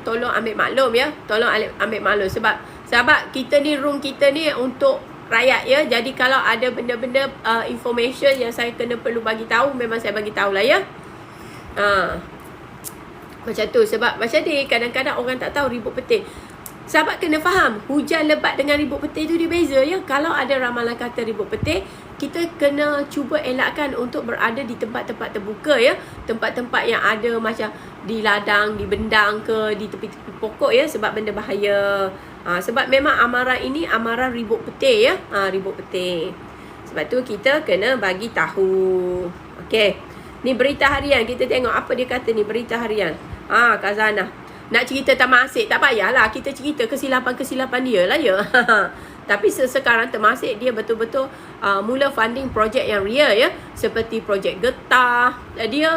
tolong ambil maklum ya. Tolong ambil maklum sebab sahabat kita ni, room kita ni untuk rakyat ya. Jadi kalau ada benda-benda information yang saya perlu bagi tahu, memang saya bagi tahulah ya. Macam tu, sebab macam ni kadang-kadang orang tak tahu ribut petir. Sahabat kena faham, hujan lebat dengan ribut petir tu dia beza ya. Kalau ada ramalan kata ribut petir, kita kena cuba elakkan untuk berada di tempat-tempat terbuka ya. Tempat-tempat yang ada macam di ladang, di bendang ke, di tepi-tepi pokok ya, sebab benda bahaya. Sebab memang amarah ini amarah ribut petir ya. Ribut petir. Sebab tu kita kena bagi tahu. Okey. Ni berita harian, kita tengok apa dia kata ni berita harian. Khazanah. Nak cerita Temasek, tak payahlah kita cerita kesilapan-kesilapan dia lah ya. Tapi sekarang Temasek dia betul-betul mula funding projek yang real ya. Seperti projek getah. Dia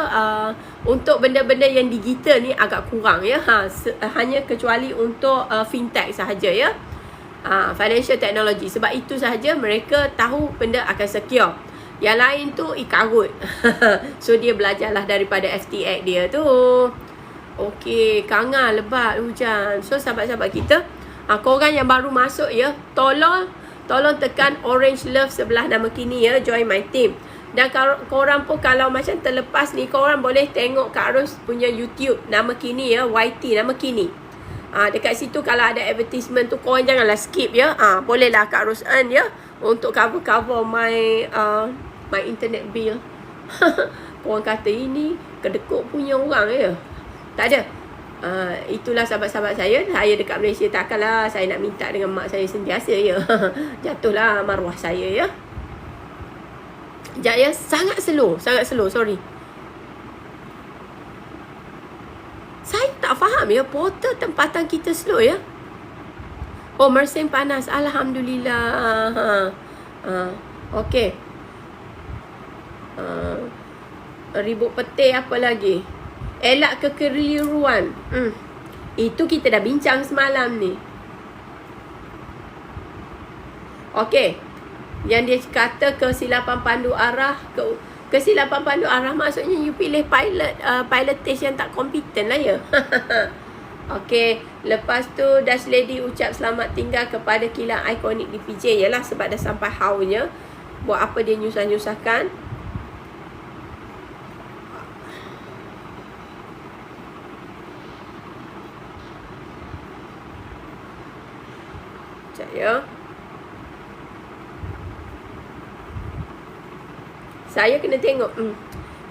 untuk benda-benda yang digital ni agak kurang ya. Hanya kecuali untuk fintech sahaja ya. Financial technology. Sebab itu sahaja mereka tahu benda akan secure. Yang lain tu ikarut. So dia belajarlah daripada FTX dia tu. Okey, kangar, lebat, hujan. So sahabat-sahabat kita, korang yang baru masuk ya, tolong tekan orange love sebelah nama kini ya, join my team. Dan korang pun kalau macam terlepas ni, korang boleh tengok Kak Ros punya YouTube nama kini ya, YT nama kini. Dekat situ kalau ada advertisement tu, korang janganlah skip ya. Bolehlah Kak Ros earn ya untuk cover my internet bill. Korang kata ini kedekut punya orang ya. Tak ada. Itulah sahabat-sahabat saya. Saya dekat Malaysia, takkanlah saya nak minta dengan mak saya sentiasa ya. Jatuhlah maruah saya ya. Sekejap ya. Sangat slow, sorry. Saya tak faham ya, portal tempatan kita slow ya. Oh, Mersing panas. Alhamdulillah. Okey. Ribut petir apa lagi? Elak kekeliruan. Itu kita dah bincang semalam ni. Okey. Yang dia kata kesilapan pandu arah. Kesilapan pandu arah maksudnya you pilih pilot test yang tak kompeten lah ya. Okey, lepas tu Dash Lady ucap selamat tinggal kepada kilang ikonik di PJ. Yalah, sebab dah sampai haunya. Buat apa dia nyusah-nyusahkan? Sekejap ya. Saya kena tengok.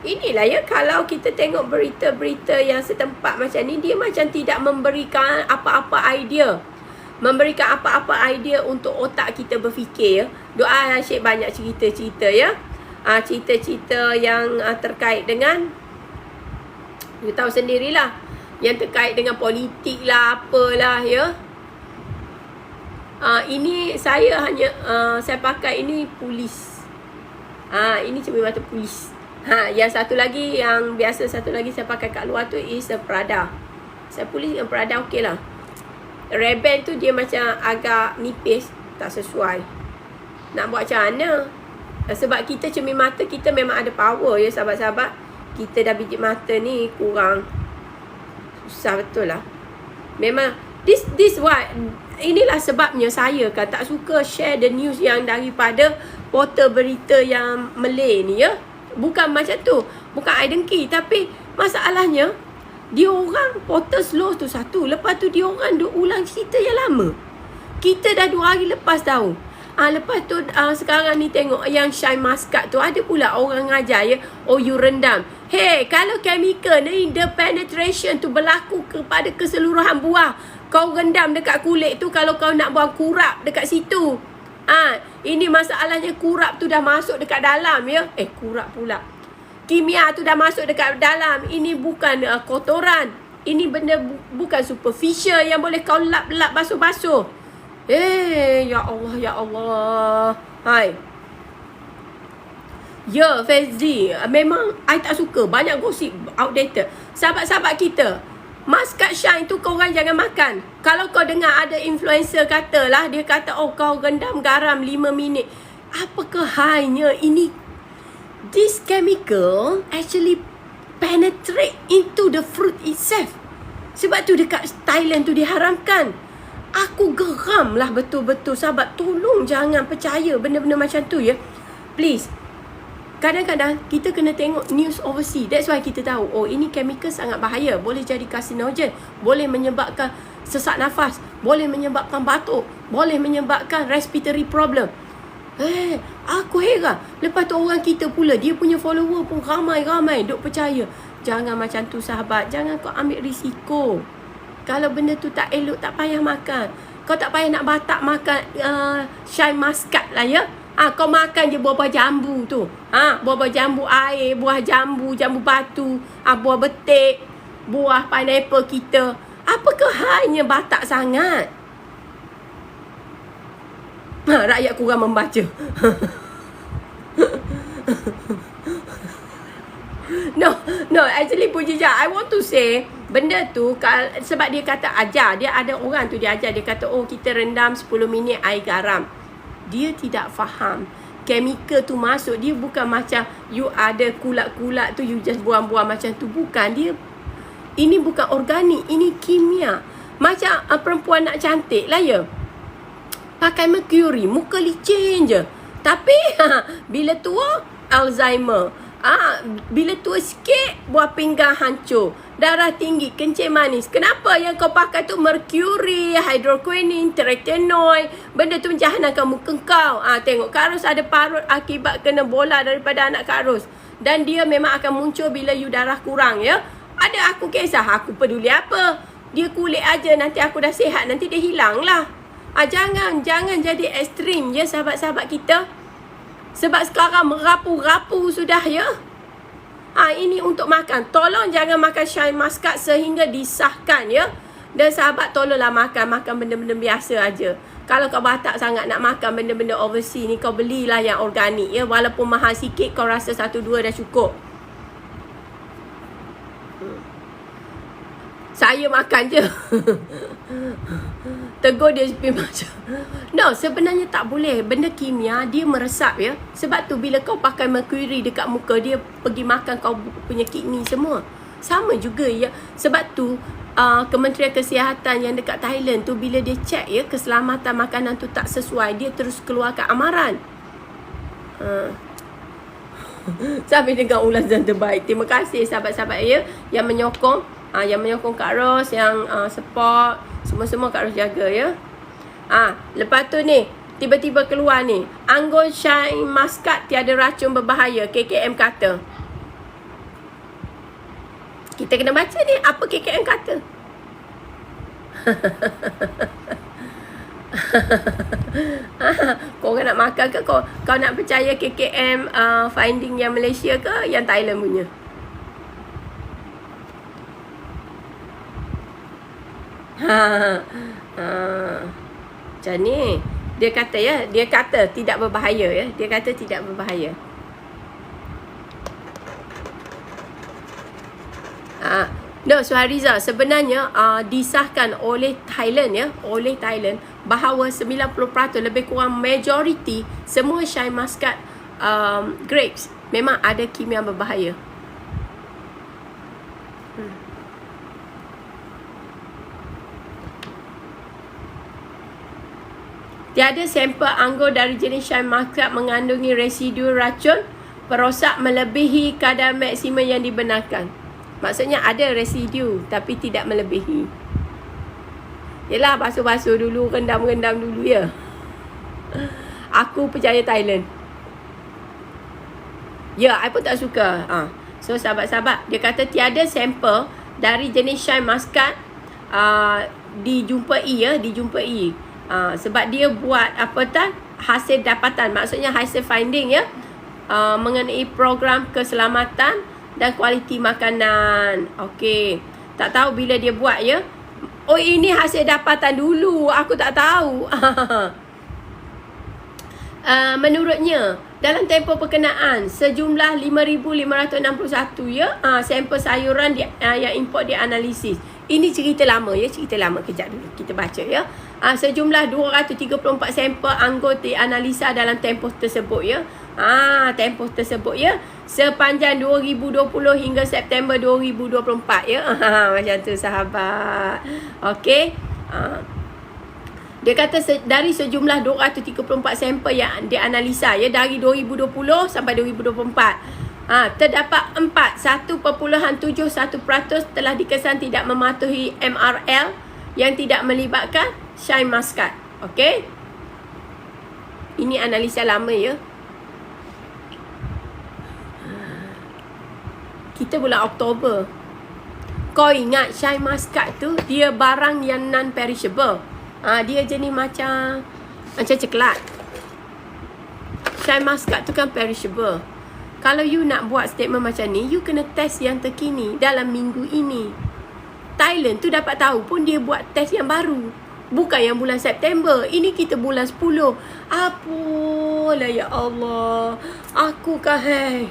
Inilah ya, kalau kita tengok berita-berita yang setempat macam ni, dia macam tidak memberikan apa-apa idea. Memberikan apa-apa idea untuk otak kita berfikir ya. Doa Syed banyak cerita-cerita ya. Cerita-cerita yang terkait dengan, you tahu sendirilah, yang terkait dengan politik lah, apalah ya. Ini saya hanya saya pakai ini polis. Ini cermin mata polis. Yang satu lagi, yang biasa satu lagi saya pakai kat luar tu is Prada. Saya polis dengan Prada okey lah. Ray-Ban tu dia macam agak nipis, tak sesuai. Nak buat macam mana? Sebab kita cermin mata kita memang ada power ya sahabat-sahabat. Kita dah biji mata ni kurang. Susah betul lah. Memang this what, inilah sebabnya saya kan tak suka share the news yang daripada portal berita yang Malay ni ya. Bukan macam tu, bukan I dengki, tapi masalahnya dia orang portal slow tu satu. Lepas tu dia orang duk ulang cerita yang lama. Kita dah 2 hari lepas tahu. Lepas tu sekarang ni tengok yang Shine Muscat tu, ada pula orang ngajar ya, oh you rendam. Hey, kalau chemical ni the penetration tu berlaku kepada keseluruhan buah, kau rendam dekat kulit tu kalau kau nak buang kurap dekat situ. Ini masalahnya kurap tu dah masuk dekat dalam ya. Kurap pula. Kimia tu dah masuk dekat dalam. Ini bukan kotoran. Ini benda bukan superficial yang boleh kau lap-lap basuh-basuh. Ya Allah, ya Allah. Hai. Ya, Fezzi, memang I tak suka banyak gosip outdated. Sahabat-sahabat kita, Muscat Shine tu korang jangan makan. Kalau kau dengar ada influencer katalah, dia kata, oh kau rendam garam 5 minit. Apakah halnya ini? This chemical actually penetrate into the fruit itself. Sebab tu dekat Thailand tu diharamkan. Aku geram lah betul-betul. Sahabat, tolong jangan percaya benda-benda macam tu ya. Please. Kadang-kadang kita kena tengok news overseas. That's why kita tahu, oh ini chemical sangat bahaya. Boleh jadi carcinogen. Boleh menyebabkan sesak nafas. Boleh menyebabkan batuk. Boleh menyebabkan respiratory problem. Aku heran. Lepas tu orang kita pula, dia punya follower pun ramai-ramai duk percaya. Jangan macam tu sahabat. Jangan kau ambil risiko. Kalau benda tu tak elok, tak payah makan. Kau tak payah nak batak makan Shine Muscat lah ya. Kau makan je buah-buah jambu tu. Buah-buah jambu air, buah jambu, jambu batu, buah betik, buah pineapple kita. Apakah halnya batak sangat? Rakyat kurang membaca. No, actually Puji Jah, I want to say, benda tu, sebab dia kata ajar, dia ada orang tu dia ajar, dia kata, oh kita rendam 10 minit air garam. Dia tidak faham. Chemical tu masuk, dia bukan macam you ada kulat-kulat tu, you just buang-buang macam tu. Bukan, dia, ini bukan organik, ini kimia. Macam perempuan nak cantik lah ya. Pakai mercury, muka licin je. Tapi, bila tua, Alzheimer. Bila tua sikit, buah pinggang hancur. Darah tinggi, kencing manis. Kenapa yang kau pakai tu mercury, hydroquinone, tretinoin. Benda tu menjahanamkan muka kau. Tengok, Kak Ros ada parut akibat kena bola daripada anak Kak Ros. Dan dia memang akan muncul bila you darah kurang ya. Ada aku kisah, aku peduli apa. Dia kulit aja, nanti aku dah sihat, nanti dia hilang lah. Jangan jadi ekstrim ya sahabat-sahabat kita. Sebab sekarang merapu-rapu sudah ya. Ini untuk makan. Tolong jangan makan Shine Muscat sehingga disahkan ya. Dan sahabat tolonglah makan benda-benda biasa aja. Kalau kau batak sangat nak makan benda-benda overseas ni, kau belilah yang organik ya. Walaupun mahal sikit, kau rasa 1-2 dah cukup. Saya makan je. Tegur dia macam. No, sebenarnya tak boleh. Benda kimia, dia meresap ya. Sebab tu bila kau pakai mercury dekat muka, dia pergi makan kau punya kidney semua. Sama juga ya. Sebab tu Kementerian Kesihatan yang dekat Thailand tu, bila dia check ya keselamatan makanan tu tak sesuai, dia terus keluarkan amaran. Sampai dengan ulasan terbaik. Terima kasih sahabat-sahabat ya yang menyokong, yang menyokong Kak Ros, yang support, semua-semua Kak Ros jaga ya. Lepas tu ni tiba-tiba keluar ni, anggur Shine Muscat tiada racun berbahaya, KKM kata. Kita kena baca ni apa KKM kata. Kau nak makan ke? Kau nak percaya KKM finding yang Malaysia ke yang Thailand punya? Macam ni. Dia kata ya, dia kata tidak berbahaya ya. Dia kata tidak berbahaya. No, Suhariza, sebenarnya disahkan oleh Thailand ya, oleh Thailand bahawa 90% lebih kurang majoriti semua Shine Muscat grapes memang ada kimia berbahaya. Tiada sampel anggur dari jenis Shine Muscat mengandungi residu racun perosak melebihi kadar maksimum yang dibenarkan. Maksudnya ada residu tapi tidak melebihi. Yelah, basuh-basuh dulu, rendam-rendam dulu ya. Aku percaya Thailand. Ya, I pun tak suka. So sahabat-sahabat, dia kata tiada sampel dari jenis Shine Muscat dijumpai ya, dijumpai. Sebab dia buat hasil dapatan, maksudnya hasil finding ya, mengenai program keselamatan dan kualiti makanan. Okey. Tak tahu bila dia buat ya. Oh, ini hasil dapatan dulu. Aku tak tahu. Menurutnya, dalam tempoh perkenaan, sejumlah 5,561 ya, sampel sayuran yang import dianalisis. Ini cerita lama ya, cerita lama. Kejap dulu kita baca ya. Sejumlah 234 sampel anggur dianalisa dalam tempoh tersebut ya. Tempoh tersebut ya, sepanjang 2020 hingga September 2024 ya. Macam tu sahabat. Okey. Dia kata dari sejumlah 234 sampel yang dianalisa ya, dari 2020 sampai 2024, terdapat 1.71% telah dikesan tidak mematuhi MRL yang tidak melibatkan Shine Muscat. Okey. Ini analisa lama ya. Kita bulan Oktober. Kau ingat Shine Muscat tu dia barang yang non-perishable. Dia jenis macam coklat. Shine Muscat tu kan perishable. Kalau you nak buat statement macam ni, you kena test yang terkini dalam minggu ini. Thailand tu dapat tahu pun dia buat test yang baru. Bukan yang bulan September. Ini kita bulan 10. Apalah ya Allah. Aku kan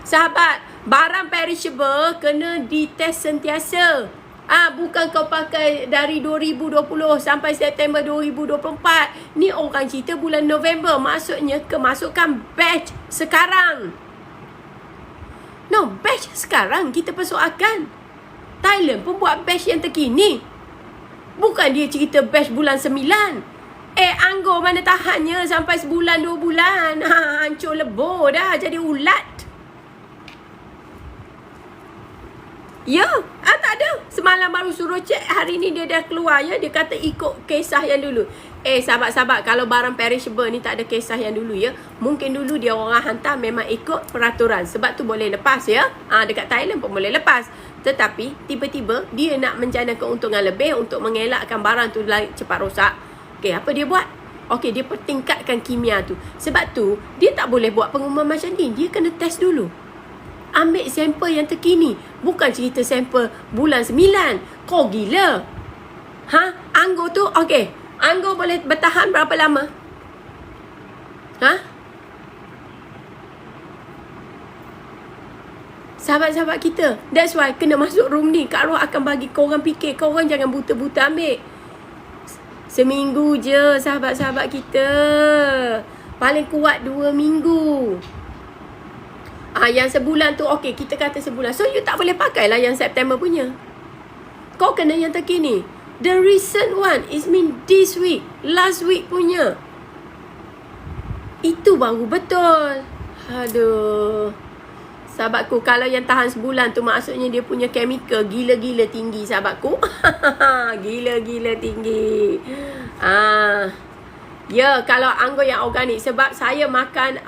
sahabat, barang perishable kena dites sentiasa. Bukan kau pakai dari 2020 sampai September 2024. Ni orang cerita bulan November. Maksudnya kemasukan batch sekarang. No, batch sekarang kita persoalkan. Thailand pun buat batch yang terkini. Bukan dia cerita batch bulan 9. Anggur mana tahannya sampai sebulan 2 bulan. Hancur lebur dah, jadi ulat. Ya, tak ada. Semalam baru suruh cek, hari ni dia dah keluar ya. Dia kata ikut kisah yang dulu. Sahabat-sahabat, kalau barang perishable ni tak ada kisah yang dulu ya. Mungkin dulu dia orang hantar memang ikut peraturan. Sebab tu boleh lepas ya. Dekat Thailand pun boleh lepas. Tetapi tiba-tiba dia nak menjana keuntungan lebih untuk mengelakkan barang tu cepat rosak. Okey, apa dia buat? Okey, dia pertingkatkan kimia tu. Sebab tu dia tak boleh buat pengumuman macam ni. Dia kena test dulu. Ambil sampel yang terkini. Bukan cerita sampel bulan 9. Kau gila? Anggur tu, okey. Anggur boleh bertahan berapa lama? Sahabat-sahabat kita. That's why kena masuk room ni. Kak Roh akan bagi korang fikir. Korang jangan buta-buta ambil. Seminggu je sahabat-sahabat kita. Paling kuat 2 minggu. Yang sebulan tu okey, kita kata sebulan. So you tak boleh pakai lah yang September punya. Kau kena yang terkini. The recent one is mean this week, last week punya. Itu baru betul. Aduh. Sahabatku, kalau yang tahan sebulan tu maksudnya dia punya chemical gila-gila tinggi, sahabatku. Gila-gila tinggi. Ya, kalau anggur yang organik. Sebab saya makan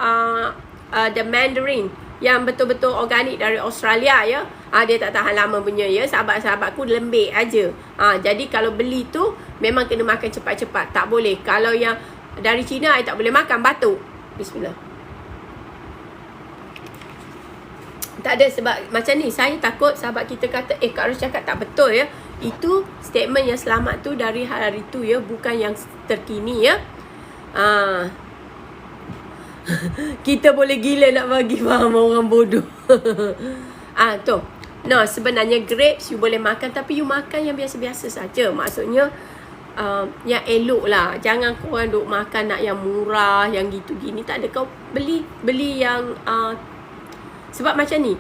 the mandarin yang betul-betul organik dari Australia, ya. Dia tak tahan lama punya, ya. Sahabat-sahabatku lembik aja. Jadi kalau beli tu memang kena makan cepat-cepat. Tak boleh. Kalau yang dari China, I tak boleh makan, batuk. Bismillah. Tak ada, sebab macam ni saya takut sahabat kita kata Kak Ros cakap tak betul, ya. Itu statement yang selamat tu dari hari tu, ya, bukan yang terkini, ya. Kita boleh gila nak bagi faham orang bodoh. Tu. No, sebenarnya grapes you boleh makan, tapi you makan yang biasa-biasa saja. Maksudnya yang elok lah. Jangan korang duk makan nak yang murah, yang gitu gini. Tak ada, kau beli yang sebab macam ni,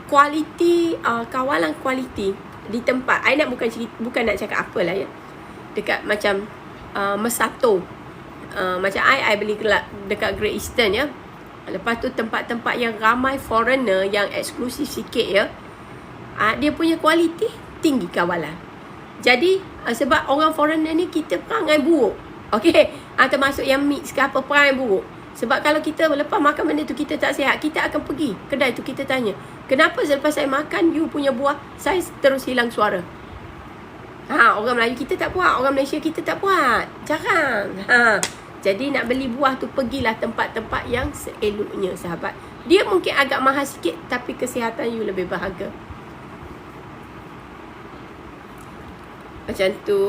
kualiti, kawalan kualiti di tempat. I nak bukan nak cakap apalah, ya. Dekat macam Mesato, macam I beli dekat Great Eastern, ya. Lepas tu tempat-tempat yang ramai foreigner, yang eksklusif sikit, ya, dia punya kualiti tinggi kawalan. Jadi sebab orang foreigner ni kita perangai buruk, okey, termasuk yang mix ke apa, perangai buruk. Sebab kalau kita lepas makan benda tu kita tak sihat, kita akan pergi kedai tu, kita tanya, kenapa selepas saya makan you punya buah saya terus hilang suara? Orang Melayu kita tak buat, orang Malaysia kita tak buat, jarang. Jadi nak beli buah tu, pergilah tempat-tempat yang seeloknya, sahabat. Dia mungkin agak mahal sikit, tapi kesihatan you lebih berharga. Macam tu.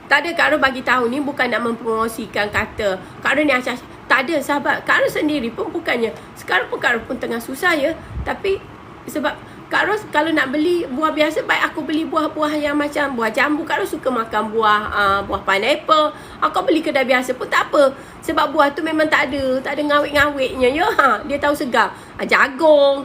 Tak ada, Kak Ros bagi tahu ni bukan nak mempromosikan kata Kak Ros ni acah. Tak ada, sahabat. Kak Ros sendiri pun bukannya, sekarang pun Kak Ros pun tengah susah, ya. Tapi sebab Kak Ros kalau nak beli buah biasa, baik aku beli buah-buah yang macam buah jambu. Kak Ros suka makan buah pineapple. Aku beli kedai biasa pun tak apa. Sebab buah tu memang tak ada ngawit-ngawitnya, ya. Dia tahu segar. Jagung,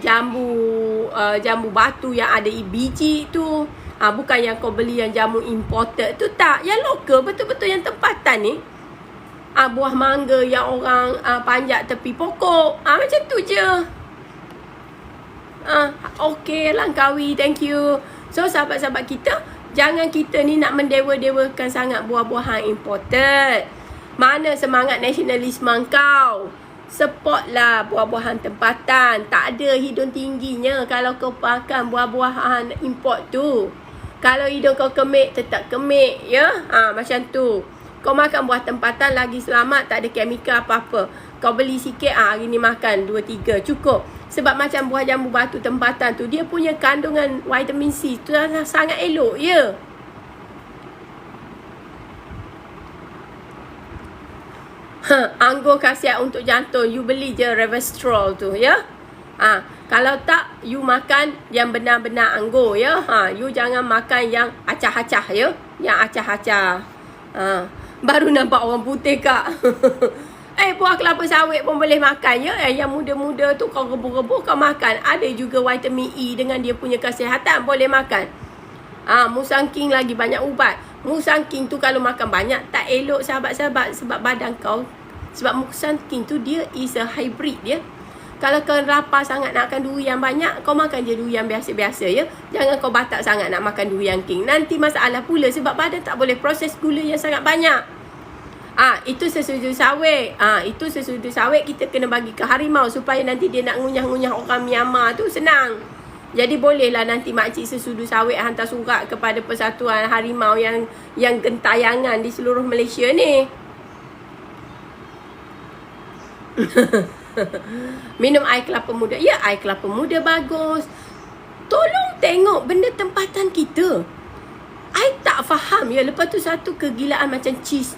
jambu batu yang ada biji tu. Bukan yang kau beli yang jamu imported tu, tak. Yang lokal, betul-betul yang tempatan ni. Buah mangga yang orang panjat tepi pokok. Macam tu je. Okay, Langkawi, thank you. So, sahabat-sahabat kita, jangan kita ni nak mendewa-dewakan sangat buah-buahan imported. Mana semangat nasionalisme kau? Supportlah buah-buahan tempatan. Tak ada hidung tingginya kalau kau makan buah-buahan import tu. Kalau hidung kau kemik, tetap kemik, ya. Macam tu. Kau makan buah tempatan lagi selamat, tak ada kemikal apa-apa. Kau beli sikit, hari ni makan 2-3, cukup. Sebab macam buah jambu batu tempatan tu, dia punya kandungan vitamin C tu sangat elok, ya. Anggur khasiat untuk jantung, you beli je Resveratrol tu, ya. Kalau tak, you makan yang benar-benar anggur, ya. You jangan makan yang acah-acah, ya. Yang acah-acah. Baru nampak orang putih, Kak. Buah kelapa sawit pun boleh makan, ya. Yang muda-muda tu kau rebus-rebus kau makan. Ada juga vitamin E dengan dia punya kesihatan, boleh makan. Musang king lagi banyak ubat. Musang king tu kalau makan banyak tak elok, sahabat-sahabat, sebab badan kau. Sebab musang king tu dia is a hybrid, ya. Kalau kau lapar sangat nak makan durian banyak, kau makan je durian biasa-biasa, ya. Jangan kau batak sangat nak makan durian king. Nanti masalah pula sebab badan tak boleh proses gula yang sangat banyak. Itu sesudu sawit. Itu sesudu sawit kita kena bagi ke harimau supaya nanti dia nak ngunyah-ngunyah orang Myanmar tu senang. Jadi bolehlah nanti makcik sesudu sawit hantar surat kepada Persatuan Harimau yang gentayangan di seluruh Malaysia ni. Minum air kelapa muda. Ya, air kelapa muda bagus. Tolong tengok benda tempatan kita. I tak faham, ya. Lepas tu satu kegilaan macam cheese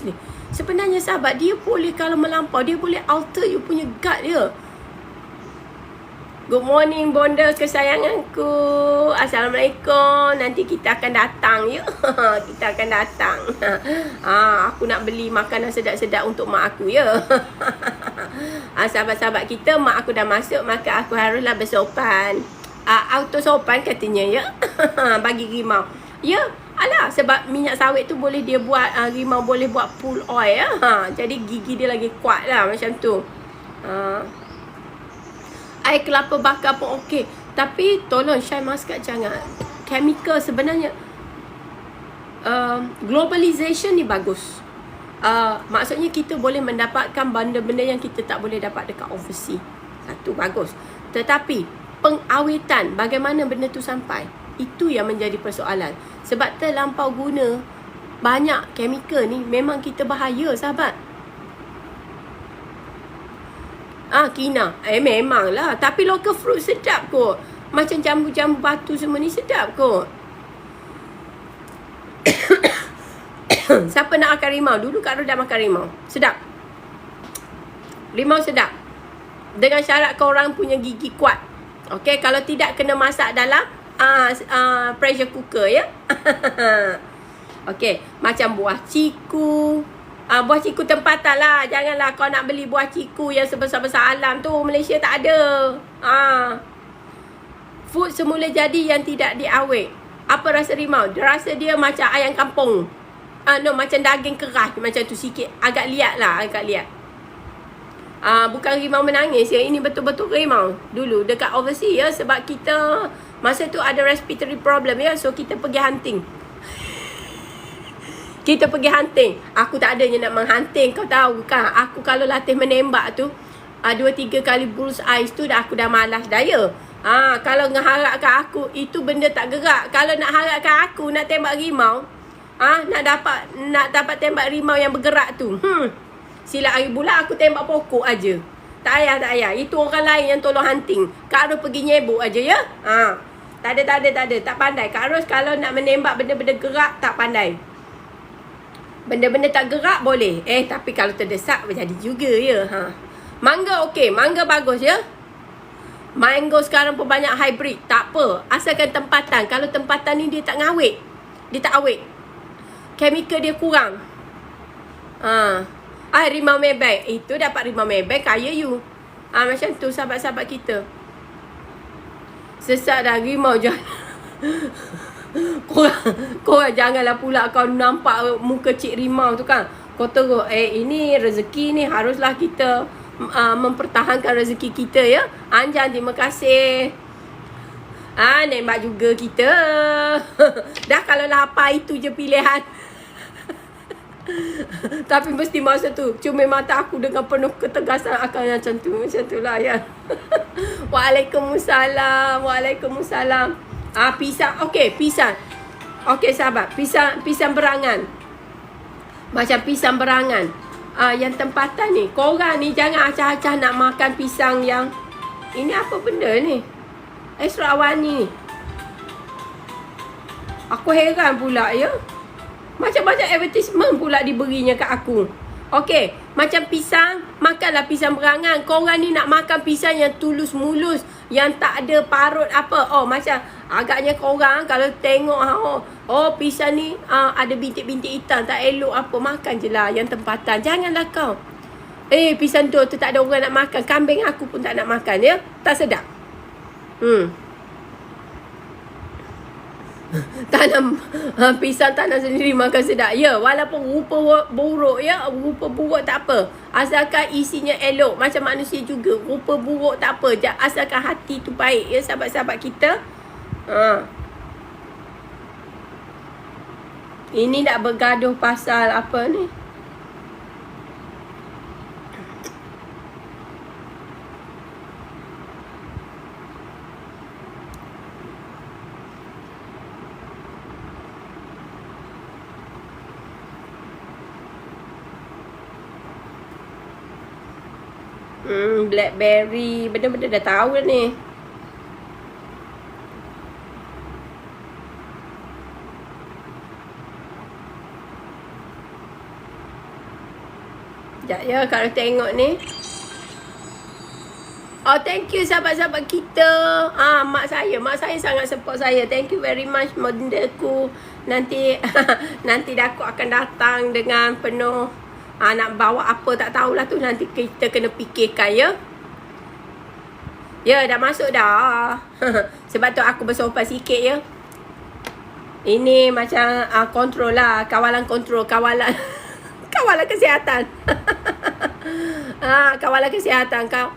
ni. Sebenarnya sahabat, dia boleh kalau melampau, dia boleh alter you punya gut dia. Good morning bonda kesayanganku. Assalamualaikum. Nanti kita akan datang, ya. Kita akan datang. Aku nak beli makanan sedap-sedap untuk mak aku, ya. Sahabat-sahabat kita, mak aku dah masuk, maka aku haruslah bersopan. Auto sopan katanya ya. Bagi rimau. Ya, alah sebab minyak sawit tu boleh dia buat, rimau boleh buat pull oil ya. Jadi gigi dia lagi kuat lah macam tu. Air kelapa bakar pun okey. Tapi tolong Shine Muscat jangan. Chemical sebenarnya globalization ni bagus. Maksudnya kita boleh mendapatkan benda-benda yang kita tak boleh dapat dekat overseas. Satu bagus. Tetapi pengawetan, bagaimana benda tu sampai, itu yang menjadi persoalan. Sebab terlampau guna banyak chemical ni, memang kita bahaya sahabat. Kina. Memanglah. Tapi local fruit sedap kot. Macam jambu-jambu batu semua ni sedap kot. Siapa nak makan rimau? Dulu Kak Ros dah makan rimau. Sedap. Rimau sedap. Dengan syarat korang punya gigi kuat. Okey, kalau tidak kena masak dalam pressure cooker ya. Okey, macam buah ciku. Buah ciku tempatan lah. Janganlah kau nak beli buah ciku yang sebesar-besar alam tu. Malaysia tak ada. Food semula jadi yang tidak diawet. Apa rasa rimau? Rasa dia macam ayam kampung. Macam daging keras. Macam tu sikit. Agak liat lah. Agak liat. Bukan rimau menangis ya. Ini betul-betul rimau. Dulu dekat overseas ya. Sebab kita masa tu ada respiratory problem ya. So kita pergi hunting. Kita pergi hunting. Aku tak adanya nak menghunting. Kau tahu kan. Aku kalau latih menembak tu 2-3 kali bull's eyes tu aku dah malas daya. Kalau ngeharapkan aku itu benda tak gerak. Kalau nak harapkan aku nak tembak rimau, nak dapat tembak rimau yang bergerak tu. Sila hari bulan aku tembak pokok aja. Tak payah. Itu orang lain yang tolong hunting. Kak Ros pergi nyebuk aja ya. Tak ada. Tak pandai. Kak Ros kalau nak menembak benda-benda gerak tak pandai. Benda-benda tak gerak boleh. Tapi kalau terdesak jadi juga ya. Mangga okey. Mangga bagus ya. Mango sekarang pun banyak hybrid. Tak apa. Asalkan tempatan. Kalau tempatan ni dia tak ngawet. Dia tak awet. Chemical dia kurang. Rimau Maybank. Itu dapat rimau Maybank kaya you. Macam tu sahabat-sahabat kita. Sesak dah rimau je. Korang janganlah pula kau nampak muka cik rimau tu kan. Kau terus ini rezeki ni haruslah kita mempertahankan rezeki kita ya. Anjan terima kasih. Nembak juga kita. Dah kalau lapar itu je pilihan. Tapi mesti masa tu cuma mata aku dengan penuh ketegasan akan macam tu lah ya. Waalaikumsalam. Pisang. Okey, pisang. Okey sahabat, pisang berangan. Macam pisang berangan. Yang tempatan ni, korang ni jangan acah-acah nak makan pisang yang ini apa benda ni? Extra awani. Aku heran pula ya. Macam-macam advertisement pula diberinya kat aku. Okey, macam pisang, makanlah pisang berangan. Korang ni nak makan pisang yang tulus mulus, yang tak ada parut apa. Macam agaknya korang kalau tengok pisang ni ada bintik-bintik hitam, tak elok apa. Makan je lah yang tempatan. Janganlah kau. Pisang tu tak ada orang nak makan. Kambing aku pun tak nak makan ya. Tak sedap. Tanam pisang tanam sendiri makan sedap. Ya, walaupun rupa buruk ya. Rupa buruk tak apa. Asalkan isinya elok. Macam manusia juga. Rupa buruk tak apa. Asalkan hati tu baik ya sahabat-sahabat kita. Ini nak bergaduh pasal apa ni? Blackberry. Benda-benda dah tahu dah ni. Sekejap ya kalau tengok ni. Thank you sahabat-sahabat kita. Mak saya sangat support saya. Thank you very much moderaku. Nanti aku akan datang dengan penuh Nak bawa apa tak tahulah tu, nanti kita kena fikirkan ya. Ya, dah masuk dah. Sebab tu aku bersopan sikit ya. Ini macam kontrol lah. Kawalan kontrol. Kawalan kawalan kesihatan. Kawalan kesihatan kau.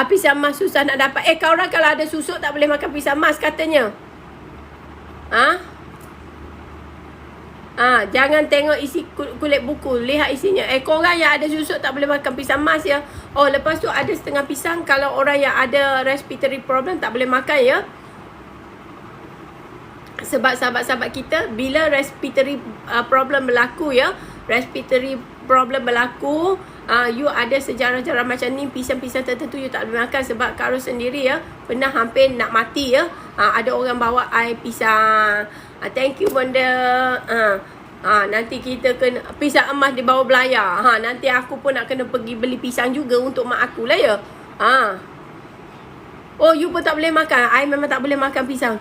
Pisang emas susah nak dapat. Kau orang kalau ada susuk tak boleh makan pisang emas katanya. Jangan tengok isi kulit buku. Lihat isinya. Korang yang ada susuk tak boleh makan pisang emas ya. Lepas tu ada setengah pisang. Kalau orang yang ada respiratory problem tak boleh makan ya. Sebab sahabat-sahabat kita, bila respiratory problem berlaku ya, respiratory problem berlaku, you ada sejarah-sejarah macam ni, pisang-pisang tertentu you tak boleh makan. Sebab Kak Ros sendiri ya, pernah hampir nak mati ya. Ada orang bawa air pisang. Thank you benda. Nanti kita kena pisang emas di bawah belayar. Nanti aku pun nak kena pergi beli pisang juga untuk mak aku lah ya. You pun tak boleh makan. I memang tak boleh makan pisang.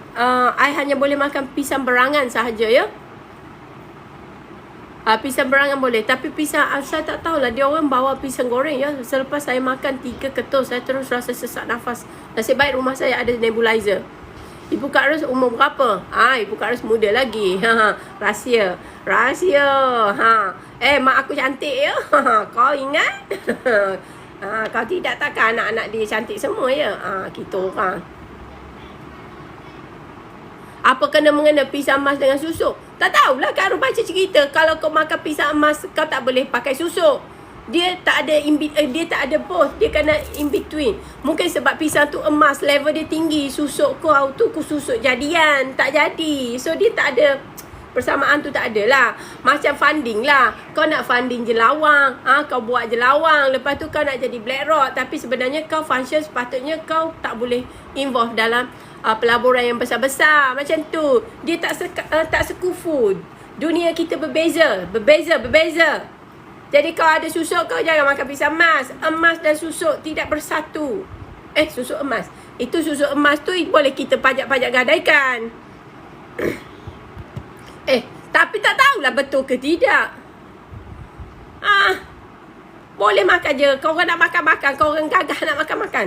I hanya boleh makan pisang berangan sahaja ya. Pisang berangan boleh. Tapi pisang, saya tak tahulah. Dia orang bawa pisang goreng ya. Selepas saya makan 3 ketul, saya terus rasa sesak nafas. Nasib baik rumah saya ada nebulizer. Ibu Kak Ros umur berapa? Ibu Kak Ros muda lagi. Rahsia. Rahsia. Mak aku cantik ya. Kau ingat? Kau tidak takkan anak-anak dia cantik semua ya. Kita orang. Apa kena mengena pisang emas dengan susuk? Tak tahulah. Kak Ros baca cerita. Kalau kau makan pisang emas, kau tak boleh pakai susuk. Dia tak ada dia tak ada both. Dia kena in between. Mungkin sebab pisang tu emas, level dia tinggi. Susuk kau tu susuk jadian. Tak jadi. So dia tak ada, persamaan tu tak ada lah. Macam funding lah. Kau nak funding jelawang. Kau buat jelawang. Lepas tu kau nak jadi BlackRock. Tapi sebenarnya kau function sepatutnya kau tak boleh involve dalam pelaburan yang besar-besar. Macam tu. Dia tak sekufu. Dunia kita berbeza. Berbeza. Jadi kau ada susuk, kau jangan makan pisang emas. Emas dan susuk tidak bersatu. Susuk emas. Itu susuk emas tu boleh kita pajak-pajak gadaikan. Tapi tak tahulah betul ke tidak. Boleh makan je. Kau orang nak makan-makan. Kau orang gagah nak makan-makan.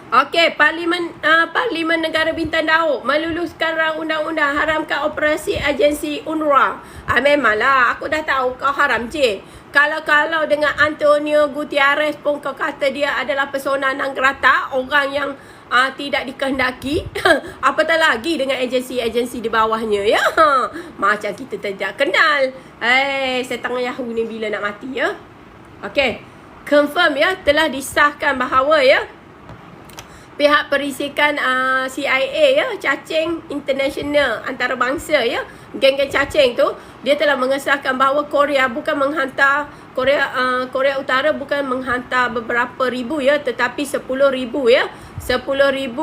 Okey, Parlimen Negara Bintang Dauk meluluskan rang undang-undang haramkan operasi agensi UNRWA. Memanglah, aku dah tahu kau haram je. Kalau dengan Antonio Gutierrez pun kau kata dia adalah persona non grata, orang yang tidak dikehendaki. Apatah lagi dengan agensi-agensi di bawahnya ya. Macam kita tidak kenal. Setan Yahoo ni bila nak mati ya. Okey, confirm ya, telah disahkan bahawa ya, pihak perisikan CIA ya, cacing international antarabangsa ya, geng-geng cacing tu, dia telah mengesahkan bahawa Korea bukan menghantar Korea Utara bukan menghantar beberapa ribu ya, tetapi 10,000 ya. 10,000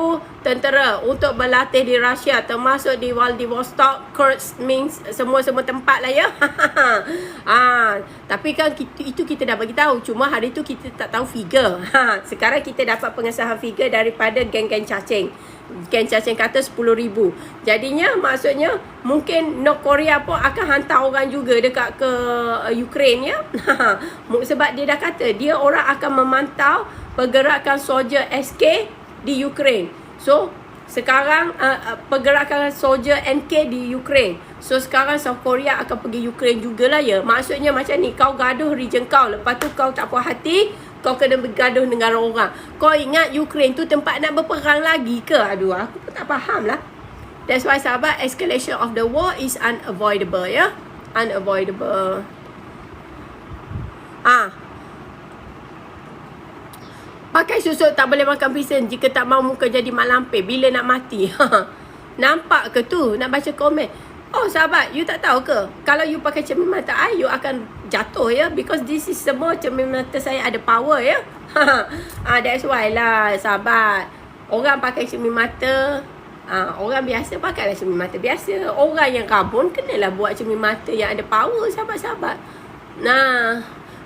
tentera untuk berlatih di Rusia, termasuk di Vladivostok, Kursk, Minsk, semua tempat lah ya. Tapi kan itu kita dah bagi tahu, cuma hari tu kita tak tahu figure. Sekarang kita dapat pengesahan figure daripada geng-geng cacing. Geng cacing kata 10,000. Jadinya maksudnya mungkin North Korea pun akan hantar orang juga dekat ke Ukraine ya. Sebab dia dah kata dia orang akan memantau pergerakan soldier SK di Ukraine. So sekarang pergerakan soldier NK di Ukraine. So sekarang South Korea akan pergi Ukraine jugalah ya. Maksudnya macam ni, kau gaduh region kau, lepas tu kau tak puas hati, kau kena bergaduh dengan orang. Kau ingat Ukraine tu tempat nak berperang lagi ke? Aduh, aku pun tak faham lah. That's why sahabat, escalation of the war is unavoidable ya. Unavoidable. Pakai susuk tak boleh makan pisang jika tak mahu muka jadi mak lampir bila nak mati. Nampak ke tu? Nak baca komen. Sahabat, you tak tahu ke? Kalau you pakai cermin mata I, you akan jatuh ya. Because this is semua cermin mata saya ada power ya. That's why lah sahabat. Orang pakai cermin mata, orang biasa pakailah cermin mata biasa. Orang yang rabun kenalah buat cermin mata yang ada power sahabat-sahabat.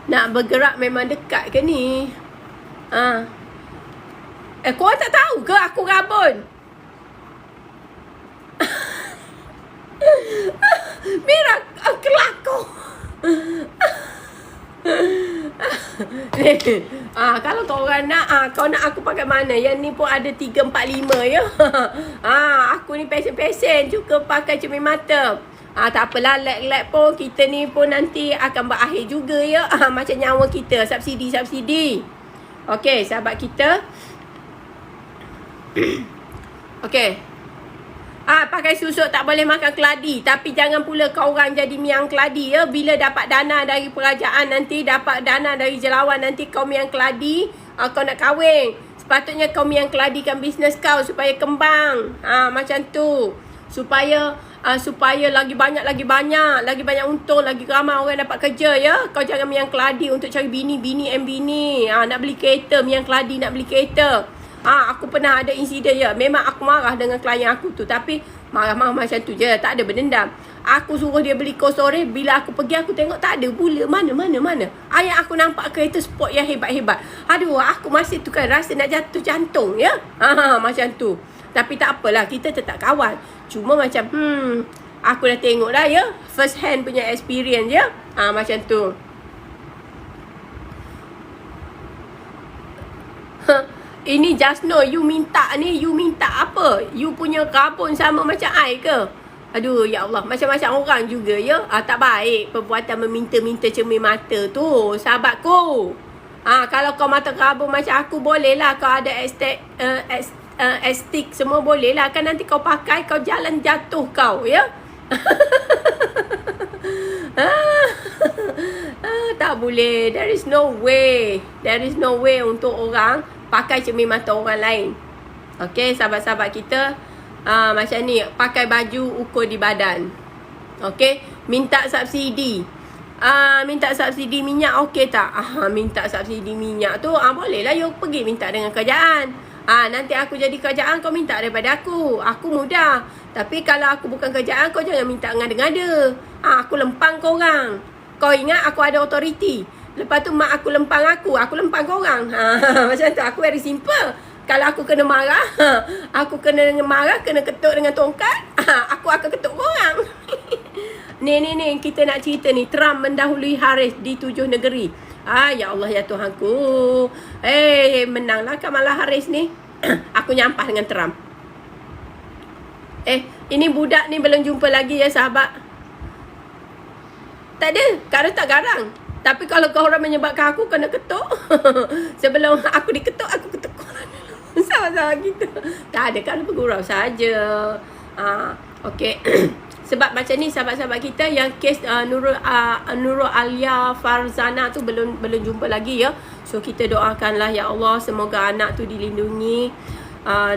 Nak bergerak memang dekat ke ni? Korang tak tahu ke aku rabun? Mira, kelakor. Kalau korang nak, kau nak aku pakai mana? Yang ni pun ada 3, 4, 5 ya. Aku ni pesen-pesen juga pakai cermin mata. Tak apalah, lag-lag pun kita ni pun nanti akan berakhir juga ya. Macam nyawa kita, subsidi. Okey, sahabat kita. Okey. Pakai susuk tak boleh makan keladi. Tapi jangan pula kau orang jadi miang keladi ya. Bila dapat dana dari kerajaan nanti, dapat dana dari jelawan nanti kau miang keladi, kau nak kahwin. Sepatutnya kau miang keladikan bisnes kau supaya kembang. Macam tu. Supaya lagi banyak untung, lagi ramai orang dapat kerja ya. Kau jangan miang keladi untuk cari bini nak beli kereta, miang keladi nak beli kereta. Aku pernah ada insiden ya. Memang aku marah dengan klien aku tu. Tapi marah-marah macam tu je. Tak ada berdendam. Aku suruh dia beli kosore. Bila aku pergi aku tengok tak ada pula. Mana. Ayat aku nampak kereta sport yang hebat-hebat. Aduh, aku masih tu kan rasa nak jatuh jantung ya. Macam tu. Tapi tak apalah. Kita tetap kawan. Cuma macam aku dah tengok dah ya. First hand punya experience ya. Macam tu. Ini Jasno, you minta apa? You punya rabun sama macam I ke? Aduh, ya Allah. Macam-macam orang juga ya. Tak baik perbuatan meminta-minta cermin mata tu, sahabatku. Kalau kau mata rabun macam aku, boleh lah. Kau ada estik semua boleh lah. Kan nanti kau pakai, kau jalan jatuh kau ya. Tak boleh. There is no way untuk orang pakai cermin mata orang lain. Okey, sahabat-sahabat kita, macam ni, pakai baju ukur di badan. Okey, minta subsidi. Minta subsidi minyak okey tak? Minta subsidi minyak tu boleh lah you pergi minta dengan kerajaan. Nanti aku jadi kerajaan, kau minta daripada aku. Aku mudah. Tapi kalau aku bukan kerajaan, kau jangan minta ngada-ngada. Aku lempang korang. Kau ingat aku ada authority. Lepas tu mak aku lempang korang. Macam tu, aku very simple. Kalau aku kena marah, kena ketuk dengan tongkat, aku akan ketuk korang. Ni, kita nak cerita ni. Trump mendahului Harris di 7 negeri. Ya Allah, ya Tuhanku. Menanglah Kamala Harris ni. Aku nyampah dengan Trump. Ini budak ni belum jumpa lagi ya sahabat. Tak ada, kalau tak garang. Tapi kalau kau orang menyebabkan aku kena ketuk, sebelum aku diketuk, aku ketuk korang dulu. Sama-sama kita. Tak ada, kalau bergurau saja. Okey. Sebab macam ni sahabat-sahabat kita yang kes Nurul Alia Farzana tu belum jumpa lagi ya. So kita doakanlah ya Allah, semoga anak tu dilindungi,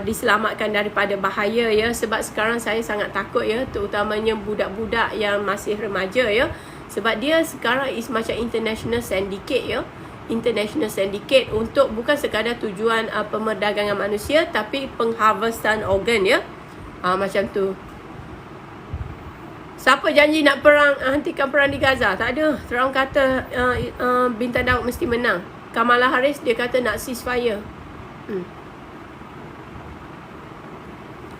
diselamatkan daripada bahaya ya. Sebab sekarang saya sangat takut ya, terutamanya budak-budak yang masih remaja ya. Sebab dia sekarang is macam international syndicate ya. International syndicate untuk bukan sekadar tujuan pemerdagangan manusia, tapi pengharvestan organ ya. Macam tu. Siapa janji nak perang, hentikan perang di Gaza? Tak ada. Trump kata Bintang Daud mesti menang. Kamala Harris dia kata nak ceasefire.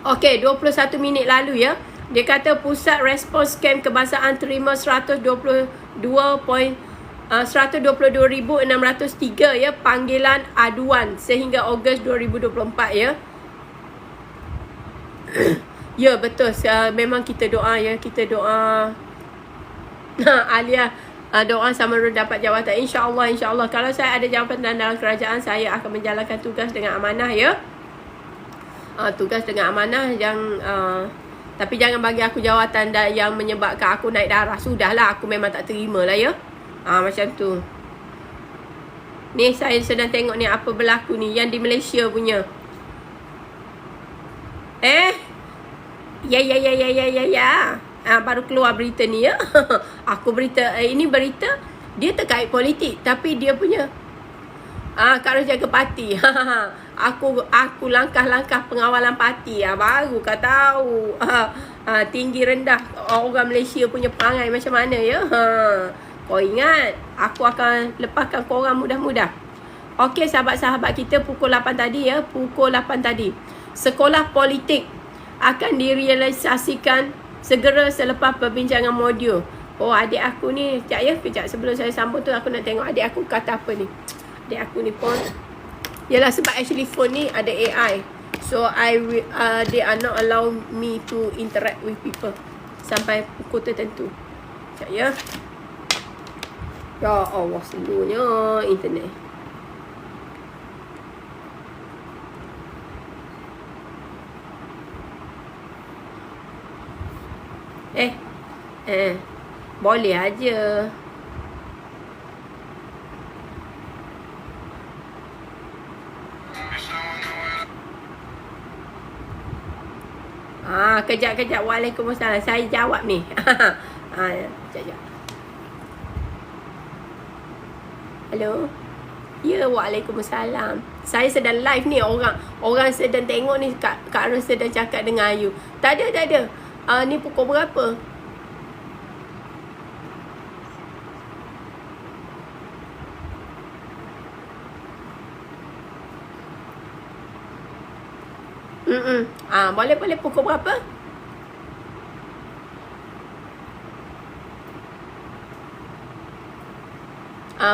Okey, 21 minit lalu ya. Dia kata pusat respons scam kebangsaan terima 122,603 ya panggilan aduan sehingga Ogos 2024 ya. Ya betul, memang kita doa ya, kita doa Alia doa sama dapat jawatan. InsyaAllah kalau saya ada jawatan dalam kerajaan, saya akan menjalankan tugas dengan amanah ya. Tugas dengan amanah yang tapi jangan bagi aku jawatan yang menyebabkan aku naik darah. Sudahlah, aku memang tak terima lah ya. Macam tu. Ni saya sedang tengok ni apa berlaku ni yang di Malaysia punya. Ya. Baru keluar berita ni ya. Aku berita ini berita dia terkait politik, tapi dia punya Kak Ros jaga parti. Aku langkah-langkah pengawalan parti. Baru kau tahu. Tinggi rendah orang Malaysia punya perangai macam mana ya. Kau ingat, aku akan lepaskan korang mudah-mudah. Okey sahabat-sahabat kita, pukul 8 tadi ya. Pukul 8 tadi. Sekolah politik akan direalisasikan segera selepas perbincangan modul. Oh, adik aku ni. Sekejap ya. Kejap sebelum saya sambung tu aku nak tengok adik aku kata apa ni. Adik aku ni pun. Yalah sebab actually phone ni ada AI. So they are not allow me to interact with people sampai pukul tertentu. Sekejap ya. Ya Allah, slownya internet. Boleh aja. Kejap. Waalaikumsalam. Saya jawab ni. Kejap. Hello. Ya, waalaikumsalam. Saya sedang live ni. Orang sedang tengok ni. Kak Ros sedang cakap dengan Ayu. Tak ada. Ni pukul berapa? Boleh pukul berapa?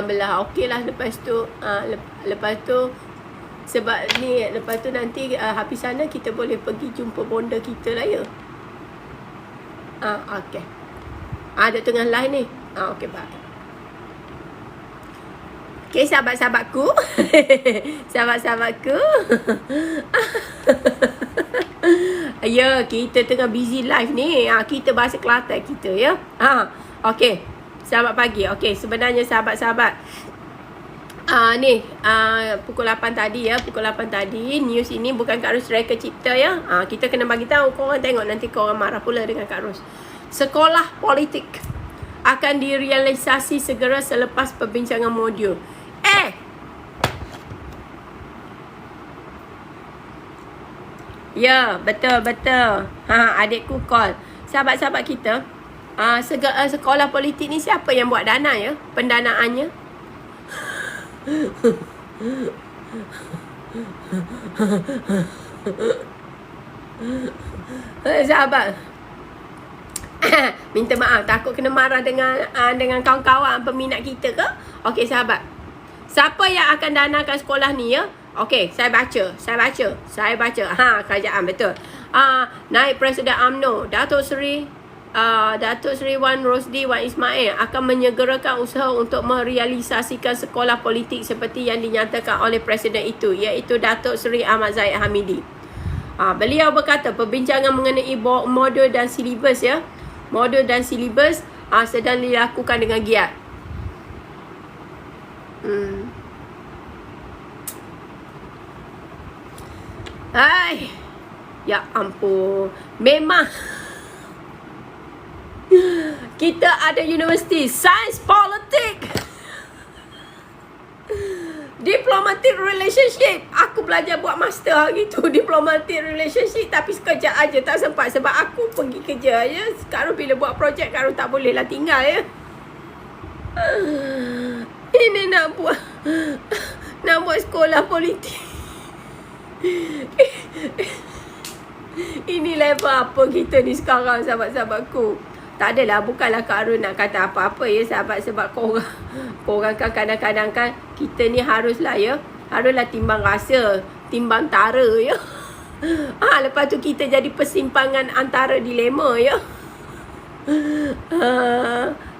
Belah. Okey lah lepas tu. Lepas tu sebab ni lepas tu nanti habis sana kita boleh pergi jumpa bonda kita lah ya. Okey. Ada tengah line ni. Okey, bye. Okay, sahabat-sahabatku. Sahabat-sahabatku. Ya, kita tengah busy live ni. Kita bahasa Kelantan kita ya. Okey. Selamat pagi. Okey, sebenarnya sahabat-sahabat. Pukul 8 tadi ya. Pukul 8 tadi. News ini bukan Kak Ros reka cipta ya. Kita kena bagi tahu. Korang tengok nanti korang marah pula dengan Kak Ros. Sekolah politik akan direalisasi segera selepas perbincangan modul. Ya, betul. Adikku call. Sahabat-sahabat kita, sekolah politik ni siapa yang buat dana ya? Pendanaannya. Sahabat. Minta maaf, takut kena marah dengan kawan-kawan peminat kita ke? Okey sahabat. Siapa yang akan danakan sekolah ni ya? Okey, saya baca. Kerajaan betul. Naib Presiden UMNO, Datuk Seri Wan Rosdi Wan Ismail akan menyegerakan usaha untuk merealisasikan sekolah politik seperti yang dinyatakan oleh Presiden itu, iaitu Datuk Seri Ahmad Zahid Hamidi. Beliau berkata perbincangan mengenai modul dan silibus ya. Modul dan silibus sedang dilakukan dengan giat. Ya ampun. Memang kita ada universiti sains politik, diplomatic relationship. Aku belajar buat master hari tu, diplomatic relationship, tapi sekejap aja tak sempat sebab aku pergi kerja ya. Sekarang bila buat projek Kak tak boleh lah tinggal ya. Ini nak buat sekolah politik. Ini level apa kita ni sekarang sahabat-sahabatku. Tak adalah, bukanlah Kak Arun nak kata apa-apa ya sahabat. Sebab korang kan kadang-kadang kan kita ni haruslah timbang rasa, timbang tara ya. Lepas tu kita jadi persimpangan antara dilema ya.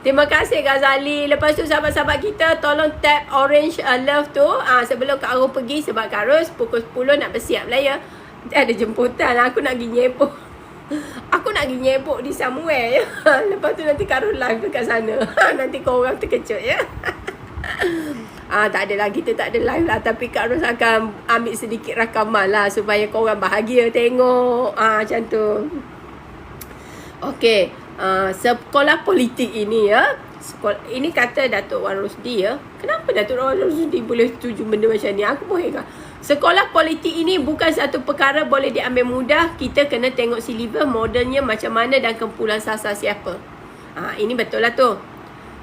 Terima kasih Ghazali. Lepas tu sahabat-sahabat kita tolong tap orange love tu sebelum Kak Arun pergi. Sebab Kak Arun pukul 10 nak bersiap lah ya. Ada jemputan. Aku nak pergi nyepuk. Aku nak pergi nyepuk di somewhere ya. Lepas tu nanti Kak Arun live dekat sana. Nanti korang terkejut ya. Tak adalah, kita tak ada live lah. Tapi Kak Ros akan ambil sedikit rakaman lah supaya korang bahagia tengok. Macam tu. Okey. Sekolah politik ini ya. Ini kata Datuk Wan Rosdi ya. Kenapa Datuk Wan Rosdi boleh setuju benda macam ni? Aku pun heran. Sekolah politik ini bukan satu perkara boleh diambil mudah. Kita kena tengok silibus, modelnya macam mana dan kumpulan sasar siapa. Ini betul lah tu.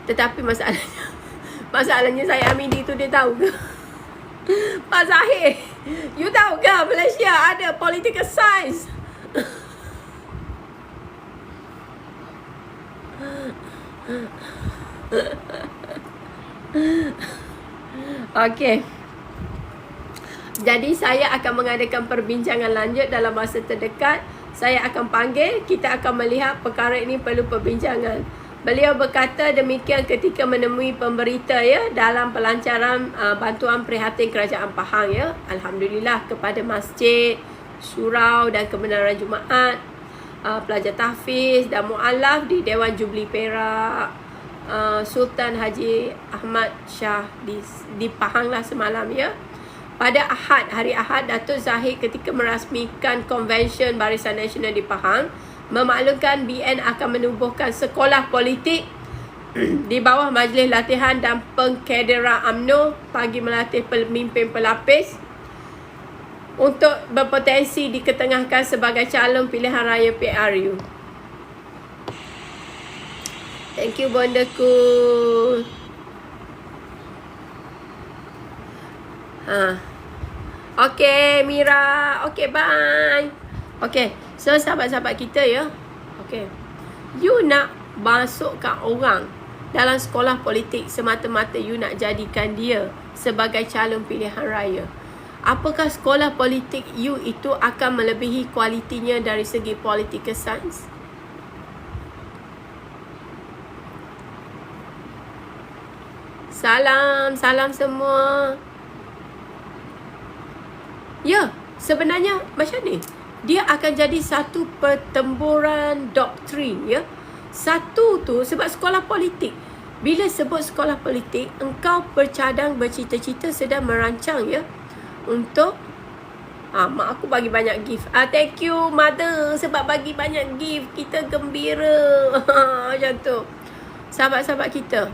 Tetapi masalahnya saya Hamidi tu dia tahu ke? Pak Zahir, you tahu ke Malaysia ada political science? Okey. Jadi saya akan mengadakan perbincangan lanjut dalam masa terdekat. Saya akan panggil, kita akan melihat perkara ini perlu perbincangan. Beliau berkata demikian ketika menemui pemberita ya dalam pelancaran bantuan prihatin Kerajaan Pahang ya. Alhamdulillah kepada masjid, surau dan kebenaran Jumaat, pelajar tahfiz dan mualaf di Dewan Jubli Perak, Sultan Haji Ahmad Shah di Pahang lah semalam ya. Pada Ahad, hari Ahad, Datuk Zahid ketika merasmikan Konvensyen Barisan Nasional di Pahang memaklumkan BN akan menubuhkan sekolah politik di bawah Majlis Latihan dan Pengkaderan UMNO bagi melatih pemimpin pelapis untuk berpotensi diketengahkan sebagai calon pilihan raya PRU. Thank you bondaku. Okay Mira. Okay bye. Okay, so sahabat-sahabat kita ya. Okay, you nak masukkan orang dalam sekolah politik semata-mata you nak jadikan dia sebagai calon pilihan raya. Apakah sekolah politik you itu akan melebihi kualitinya dari segi political science? Salam semua. Ya, sebenarnya macam ni. Dia akan jadi satu pertemburan doktrin ya. Satu tu sebab sekolah politik. Bila sebut sekolah politik, engkau bercadang bercita-cita sedang merancang ya untuk mak aku bagi banyak gift. Thank you mother sebab bagi banyak gift. Kita gembira. Macam tu. Sahabat-sahabat kita.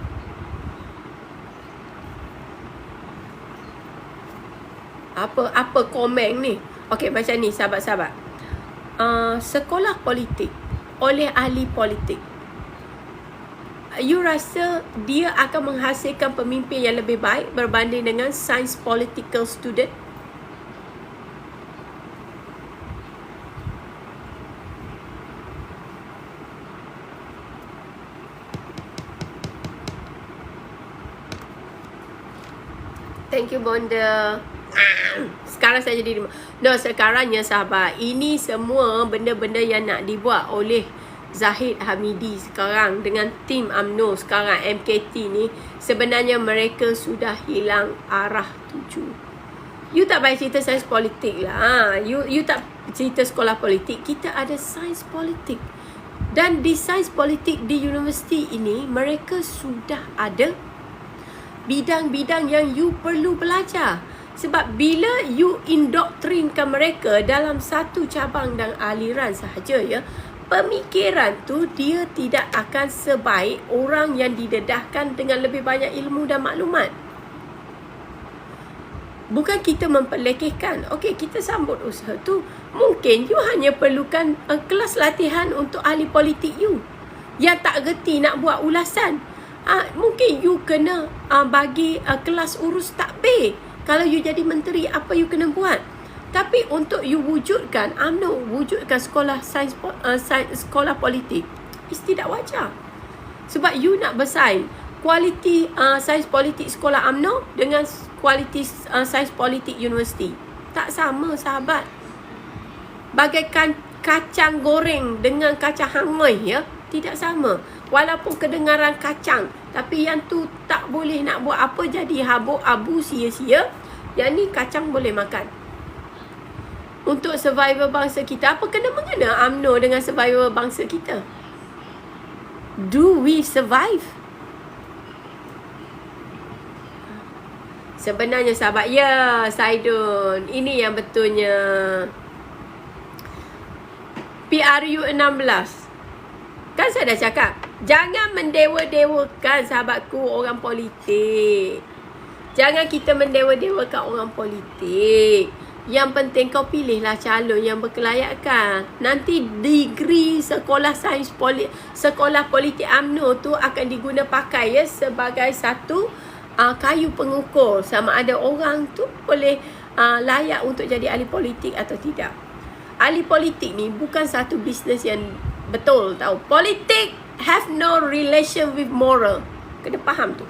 Apa komen ni? Okey, macam ni sahabat-sahabat. Sekolah politik oleh ahli politik. You rasa dia akan menghasilkan pemimpin yang lebih baik berbanding dengan science political student? Thank you Bonda. Sekarang saya jadi sekarangnya sahabat, ini semua benda-benda yang nak dibuat oleh Zahid Hamidi sekarang dengan tim UMNO sekarang MKT ni, sebenarnya mereka sudah hilang arah tuju. You tak payah cerita sains politik lah. You tak cerita sekolah politik. Kita ada sains politik. Dan di sains politik di universiti ini, mereka sudah ada bidang-bidang yang you perlu belajar. Sebab bila you indoktrinkan mereka dalam satu cabang dan aliran sahaja ya, pemikiran tu dia tidak akan sebaik orang yang didedahkan dengan lebih banyak ilmu dan maklumat. Bukan kita memperlekehkan. Okey, kita sambut usaha tu. Mungkin you hanya perlukan kelas latihan untuk ahli politik you yang tak gerti nak buat ulasan. Mungkin you kena bagi kelas urus takbir. Kalau you jadi menteri, apa you kena buat? Tapi untuk you wujudkan UMNO, wujudkan sekolah sains sekolah politik, is tidak wajar. Sebab you nak bersaing kualiti sains politik sekolah UMNO dengan kualiti sains politik universiti. Tak sama sahabat. Bagaikan kacang goreng dengan kacang hangoi ya, tidak sama. Walaupun kedengaran kacang, tapi yang tu tak boleh nak buat apa, jadi habuk abu sia-sia. Yang ni kacang boleh makan. Untuk survival bangsa kita, apa kena-mengena UMNO dengan survival bangsa kita? Do we survive? Sebenarnya sahabat, ya Saidun, ini yang betulnya. PRU 16. Kan saya dah cakap, jangan mendewa-dewakan sahabatku orang politik. Jangan kita mendewa-dewakan orang politik. Yang penting kau pilihlah calon yang berkelayakan. Nanti degree sekolah sains sekolah politik UMNO tu akan diguna pakai ya sebagai satu kayu pengukur sama ada orang tu boleh layak untuk jadi ahli politik atau tidak. Ahli politik ni bukan satu bisnes yang betul tahu. Politik have no relation with moral. Kena faham tu.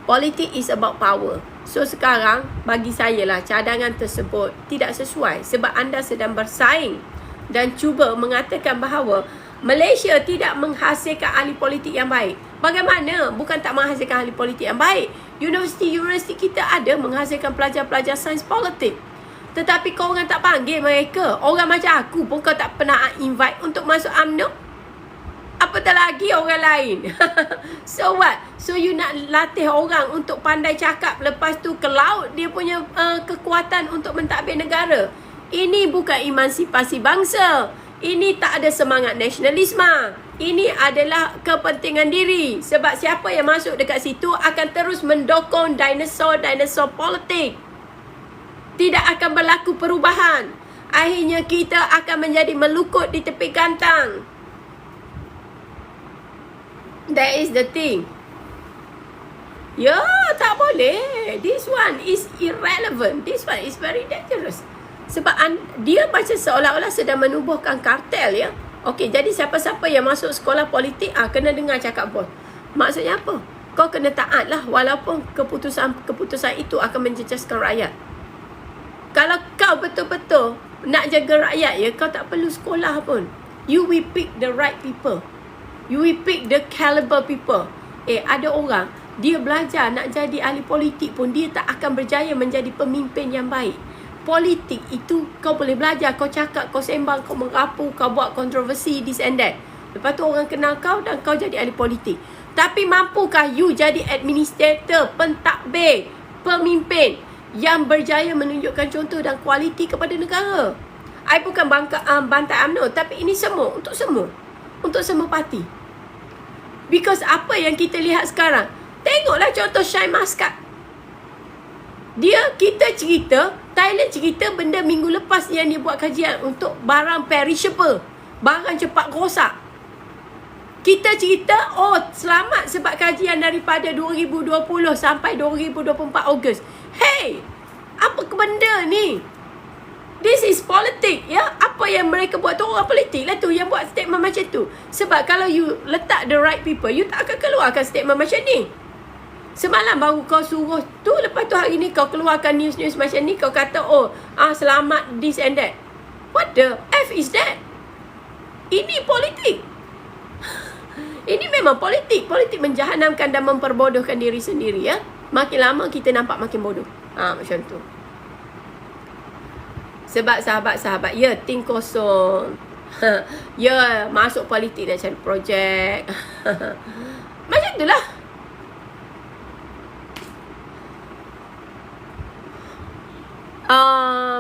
Politik is about power. So sekarang bagi saya lah cadangan tersebut tidak sesuai sebab anda sedang bersaing dan cuba mengatakan bahawa Malaysia tidak menghasilkan ahli politik yang baik. Bagaimana? Bukan tak menghasilkan ahli politik yang baik. Universiti kita ada menghasilkan pelajar-pelajar sains politik. Tetapi kau orang tak panggil mereka. Orang macam aku pun kau tak pernah invite untuk masuk UMNO. Apatah lagi orang lain. So what? So you nak latih orang untuk pandai cakap, lepas tu ke laut dia punya kekuatan untuk mentadbir negara. Ini bukan emansipasi bangsa. Ini tak ada semangat nasionalisme. Ini adalah kepentingan diri. Sebab siapa yang masuk dekat situ akan terus mendokong dinosaur politik. Tidak akan berlaku perubahan. Akhirnya kita akan menjadi melukut di tepi gantang. That is the thing. Ya, tak boleh. This one is irrelevant. This one is very dangerous. Sebab dia macam seolah-olah sedang menubuhkan kartel, ya. Okey, jadi siapa-siapa yang masuk sekolah politik kena dengar cakap bos. Maksudnya apa? Kau kena taat lah walaupun keputusan itu akan menjejaskan rakyat. Kalau kau betul-betul nak jaga rakyat, ya, kau tak perlu sekolah pun. You will pick the right people. You will pick the caliber people. Ada orang, dia belajar nak jadi ahli politik pun dia tak akan berjaya menjadi pemimpin yang baik. Politik itu kau boleh belajar, kau cakap, kau sembang, kau merapu, kau buat kontroversi, this and that. Lepas tu orang kenal kau dan kau jadi ahli politik. Tapi mampukah you jadi administrator, pentadbir, pemimpin yang berjaya menunjukkan contoh dan kualiti kepada negara? I bukan bantai UMNO, tapi ini semua untuk semua. Untuk semua parti. Because apa yang kita lihat sekarang, tengoklah contoh Shine Muscat. Kita cerita, Thailand cerita benda minggu lepas yang dia buat kajian untuk barang perishable, barang cepat rosak. Kita cerita, selamat sebab kajian daripada 2020 sampai 2024 Ogos. Hey, apa ke benda ni? This is politik, ya. Apa yang mereka buat tu orang politik lah tu yang buat statement macam tu. Sebab kalau you letak the right people, you tak akan keluarkan statement macam ni. Semalam baru kau suruh tu, lepas tu hari ni kau keluarkan news-news macam ni, kau kata selamat this and that. What the F is that? Ini politik. Ini memang politik. Politik menjahanamkan dan memperbodohkan diri sendiri, ya. Makin lama kita nampak makin bodoh. Macam tu. Sebab sahabat-sahabat, ya, think kosong. Ya, masuk politik nak cari projek. Macam tu lah.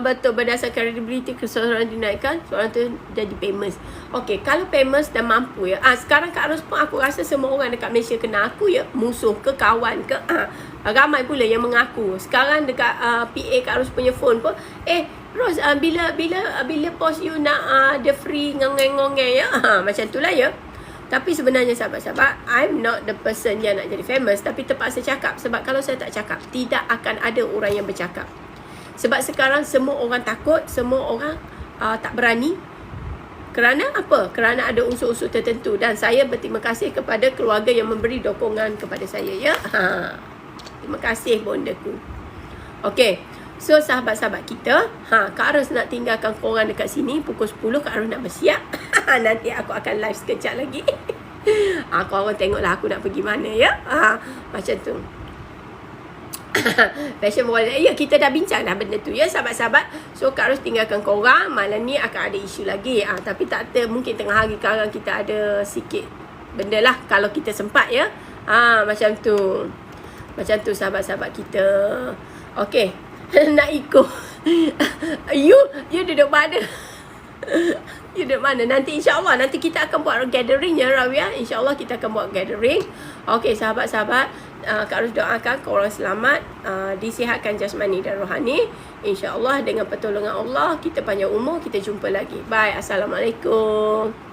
Betul, berdasarkan credibility seseorang dinaikkan, seorang tu jadi famous. Okey, kalau famous dan mampu, ya. Sekarang Kak Ros pun aku rasa semua orang dekat Malaysia kenal aku, ya. Musuh ke kawan ke, ramai pula yang mengaku. Sekarang dekat PA Kak Ros punya phone pun, Ros, bila post you nak the free ngongeng-ngongeng, ya. Macam tu lah, ya. Tapi sebenarnya sahabat-sahabat, I'm not the person yang nak jadi famous, tapi terpaksa cakap. Sebab kalau saya tak cakap, tidak akan ada orang yang bercakap. Sebab sekarang semua orang takut, semua orang tak berani. Kerana apa? Kerana ada unsur-unsur tertentu. Dan saya berterima kasih kepada keluarga yang memberi dukungan kepada saya, ya. Terima kasih bondaku. Okey. So sahabat-sahabat kita, Kak Ros nak tinggalkan korang dekat sini pukul 10. Kak Ros nak bersiap. Nanti aku akan live sekejap lagi. Korang tengoklah aku nak pergi mana, ya. Macam tu. Fashion wall. Ya, kita dah bincang dah benda tu, ya sahabat-sahabat. So Kak Ros tinggalkan korang. Malam ni akan ada isu lagi. Tapi tak ada, mungkin tengah hari sekarang kita ada sikit benda lah kalau kita sempat, ya. Macam tu. Macam tu sahabat-sahabat kita. Okey. Nak ikut. You duduk mana? You duduk mana? Nanti insyaAllah nanti kita akan buat gathering, ya Rawiyah. InsyaAllah kita akan buat gathering. Okey sahabat-sahabat, Kak Ros doakan korang selamat, disihatkan jasmani dan rohani. InsyaAllah dengan pertolongan Allah kita panjang umur, kita jumpa lagi. Bye. Assalamualaikum.